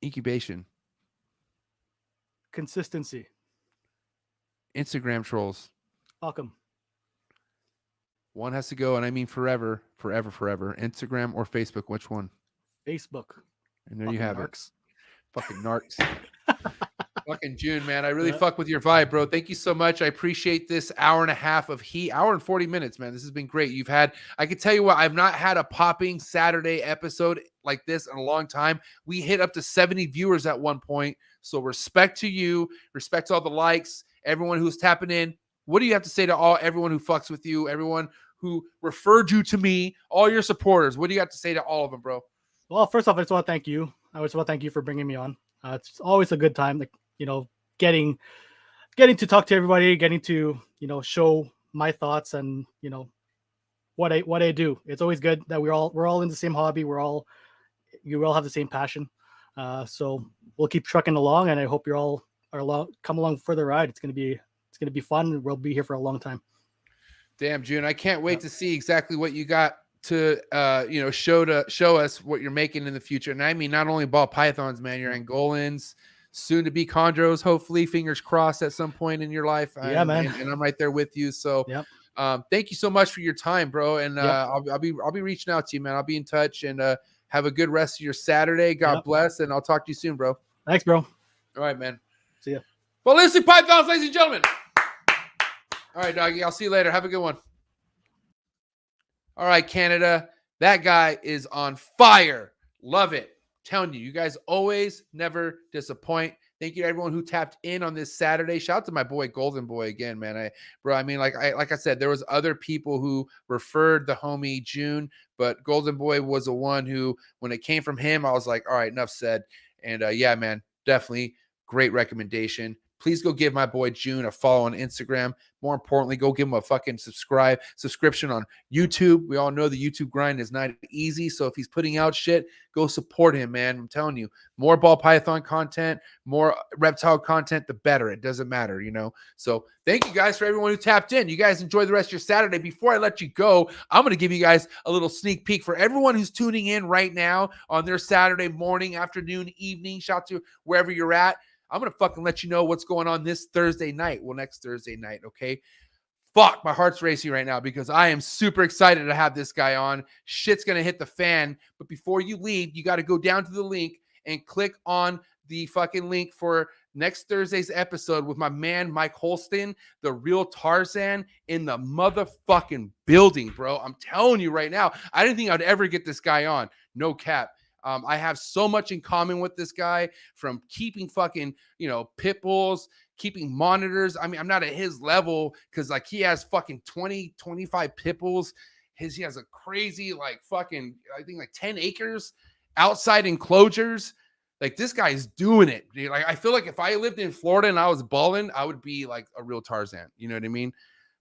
Incubation. Consistency. Instagram trolls. Fuck 'em. One has to go, and I mean forever. Instagram or Facebook, which one? Facebook. And there you have narcs. it. Fucking narcs. Fucking Jhun, man. I really fuck with your vibe, bro. Thank you so much. I appreciate this hour and a half of heat. Hour and 40 minutes, man. This has been great. I can tell you what, I've not had a popping Saturday episode like this in a long time. We hit up to 70 viewers at one point. So respect to you. Respect to all the likes. Everyone who's tapping in. What do you have to say to everyone who fucks with you? Everyone who referred you to me, all your supporters. What do you got to say to all of them, bro? Well, first off, I just want to thank you. I just want to thank you for bringing me on. It's always a good time, like, getting to talk to everybody, getting to, show my thoughts and, what I do. It's always good that we're all in the same hobby. You all have the same passion. So we'll keep trucking along, and I hope you're all come along for the ride. It's gonna be fun. We'll be here for a long time. Damn, Jhun, I can't wait to see exactly what you got to show us what you're making in the future. And I mean, not only ball pythons, man, your Angolans, soon to be chondros, hopefully, fingers crossed at some point in your life. Yeah, man. And I'm right there with you. So Yep. Thank you so much for your time, bro. And Yep. I'll be reaching out to you, man. I'll be in touch, and have a good rest of your Saturday. God bless, and I'll talk to you soon, bro. Thanks, bro. All right, man. See ya. Ballistic pythons, ladies and gentlemen. All right, doggy. I'll see you later. Have a good one. All right, Canada. That guy is on fire. Love it. Telling you, you guys always never disappoint. Thank you to everyone who tapped in on this Saturday. Shout out to my boy Golden Boy again, man. Like I said, there was other people who referred the homie Jhun, but Golden Boy was the one who, when it came from him, I was like, all right, enough said. And yeah, man, definitely great recommendation. Please go give my boy Jhun a follow on Instagram. More importantly, go give him a fucking subscription on YouTube. We all know the YouTube grind is not easy. So if he's putting out shit, go support him, man. I'm telling you, more ball python content, more reptile content, the better. It doesn't matter, you know. So thank you guys for everyone who tapped in. You guys enjoy the rest of your Saturday. Before I let you go, I'm going to give you guys a little sneak peek for everyone who's tuning in right now on their Saturday morning, afternoon, evening. Shout out to wherever you're at. I'm going to fucking let you know what's going on this Thursday night. Well, next Thursday night, okay? Fuck, my heart's racing right now because I am super excited to have this guy on. Shit's going to hit the fan. But before you leave, you got to go down to the link and click on the fucking link for next Thursday's episode with my man, Mike Holston, the real Tarzan in the motherfucking building, bro. I'm telling you right now, I didn't think I'd ever get this guy on. No cap. I have so much in common with this guy, from keeping fucking, pit bulls, keeping monitors. I mean, I'm not at his level because like he has fucking 20, 25 pit bulls. He has a crazy like fucking, I think like 10 acres outside enclosures. Like this guy's doing it. Dude. Like I feel like if I lived in Florida and I was balling, I would be like a real Tarzan. You know what I mean?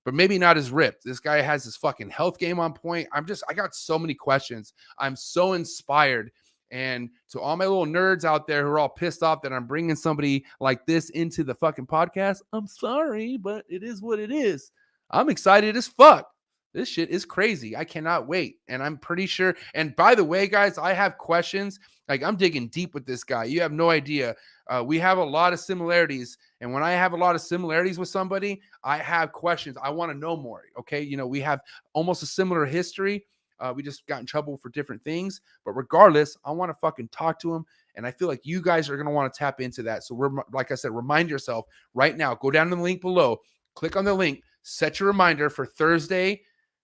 But maybe not as ripped. This guy has his fucking health game on point. I got so many questions. I'm so inspired. And to all my little nerds out there who are all pissed off that I'm bringing somebody like this into the fucking podcast, I'm sorry, but it is what it is. I'm excited as fuck. This shit is crazy. I cannot wait. And I'm pretty sure. And by the way, guys, I have questions. Like I'm digging deep with this guy. You have no idea. We have a lot of similarities. And when I have a lot of similarities with somebody, I have questions. I want to know more. Okay. We have almost a similar history. We just got in trouble for different things. But regardless, I want to fucking talk to him. And I feel like you guys are going to want to tap into that. So like I said, remind yourself right now. Go down to the link below. Click on the link. Set your reminder for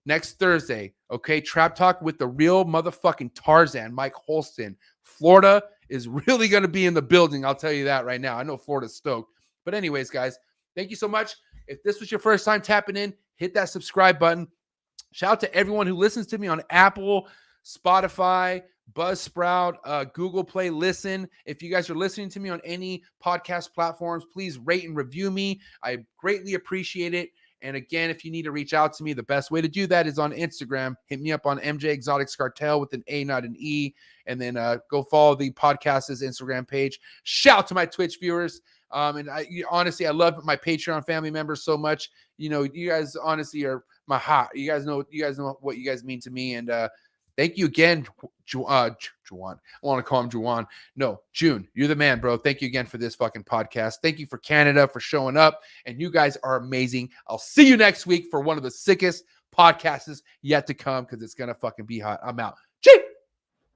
next Thursday. Okay. Trap Talk with the real motherfucking Tarzan, Mike Holston. Florida is really going to be in the building. I'll tell you that right now. I know Florida's stoked. But anyways, guys, thank you so much. If this was your first time tapping in, hit that subscribe button. Shout out to everyone who listens to me on Apple, Spotify, Buzzsprout, Google Play, Listen. If you guys are listening to me on any podcast platforms, please rate and review me. I greatly appreciate it. And again, if you need to reach out to me, the best way to do that is on Instagram. Hit me up on mjexoticscartal with an A, not an E. And then go follow the podcast's Instagram page. Shout out to my Twitch viewers. And honestly, I love my Patreon family members so much. You guys honestly are my heart. You guys know what you guys mean to me. And thank you again, Jhun. I want to call him Jhun. No, Jhun, you're the man, bro. Thank you again for this fucking podcast. Thank you for Canada for showing up. And you guys are amazing. I'll see you next week for one of the sickest podcasts yet to come because it's going to fucking be hot. I'm out.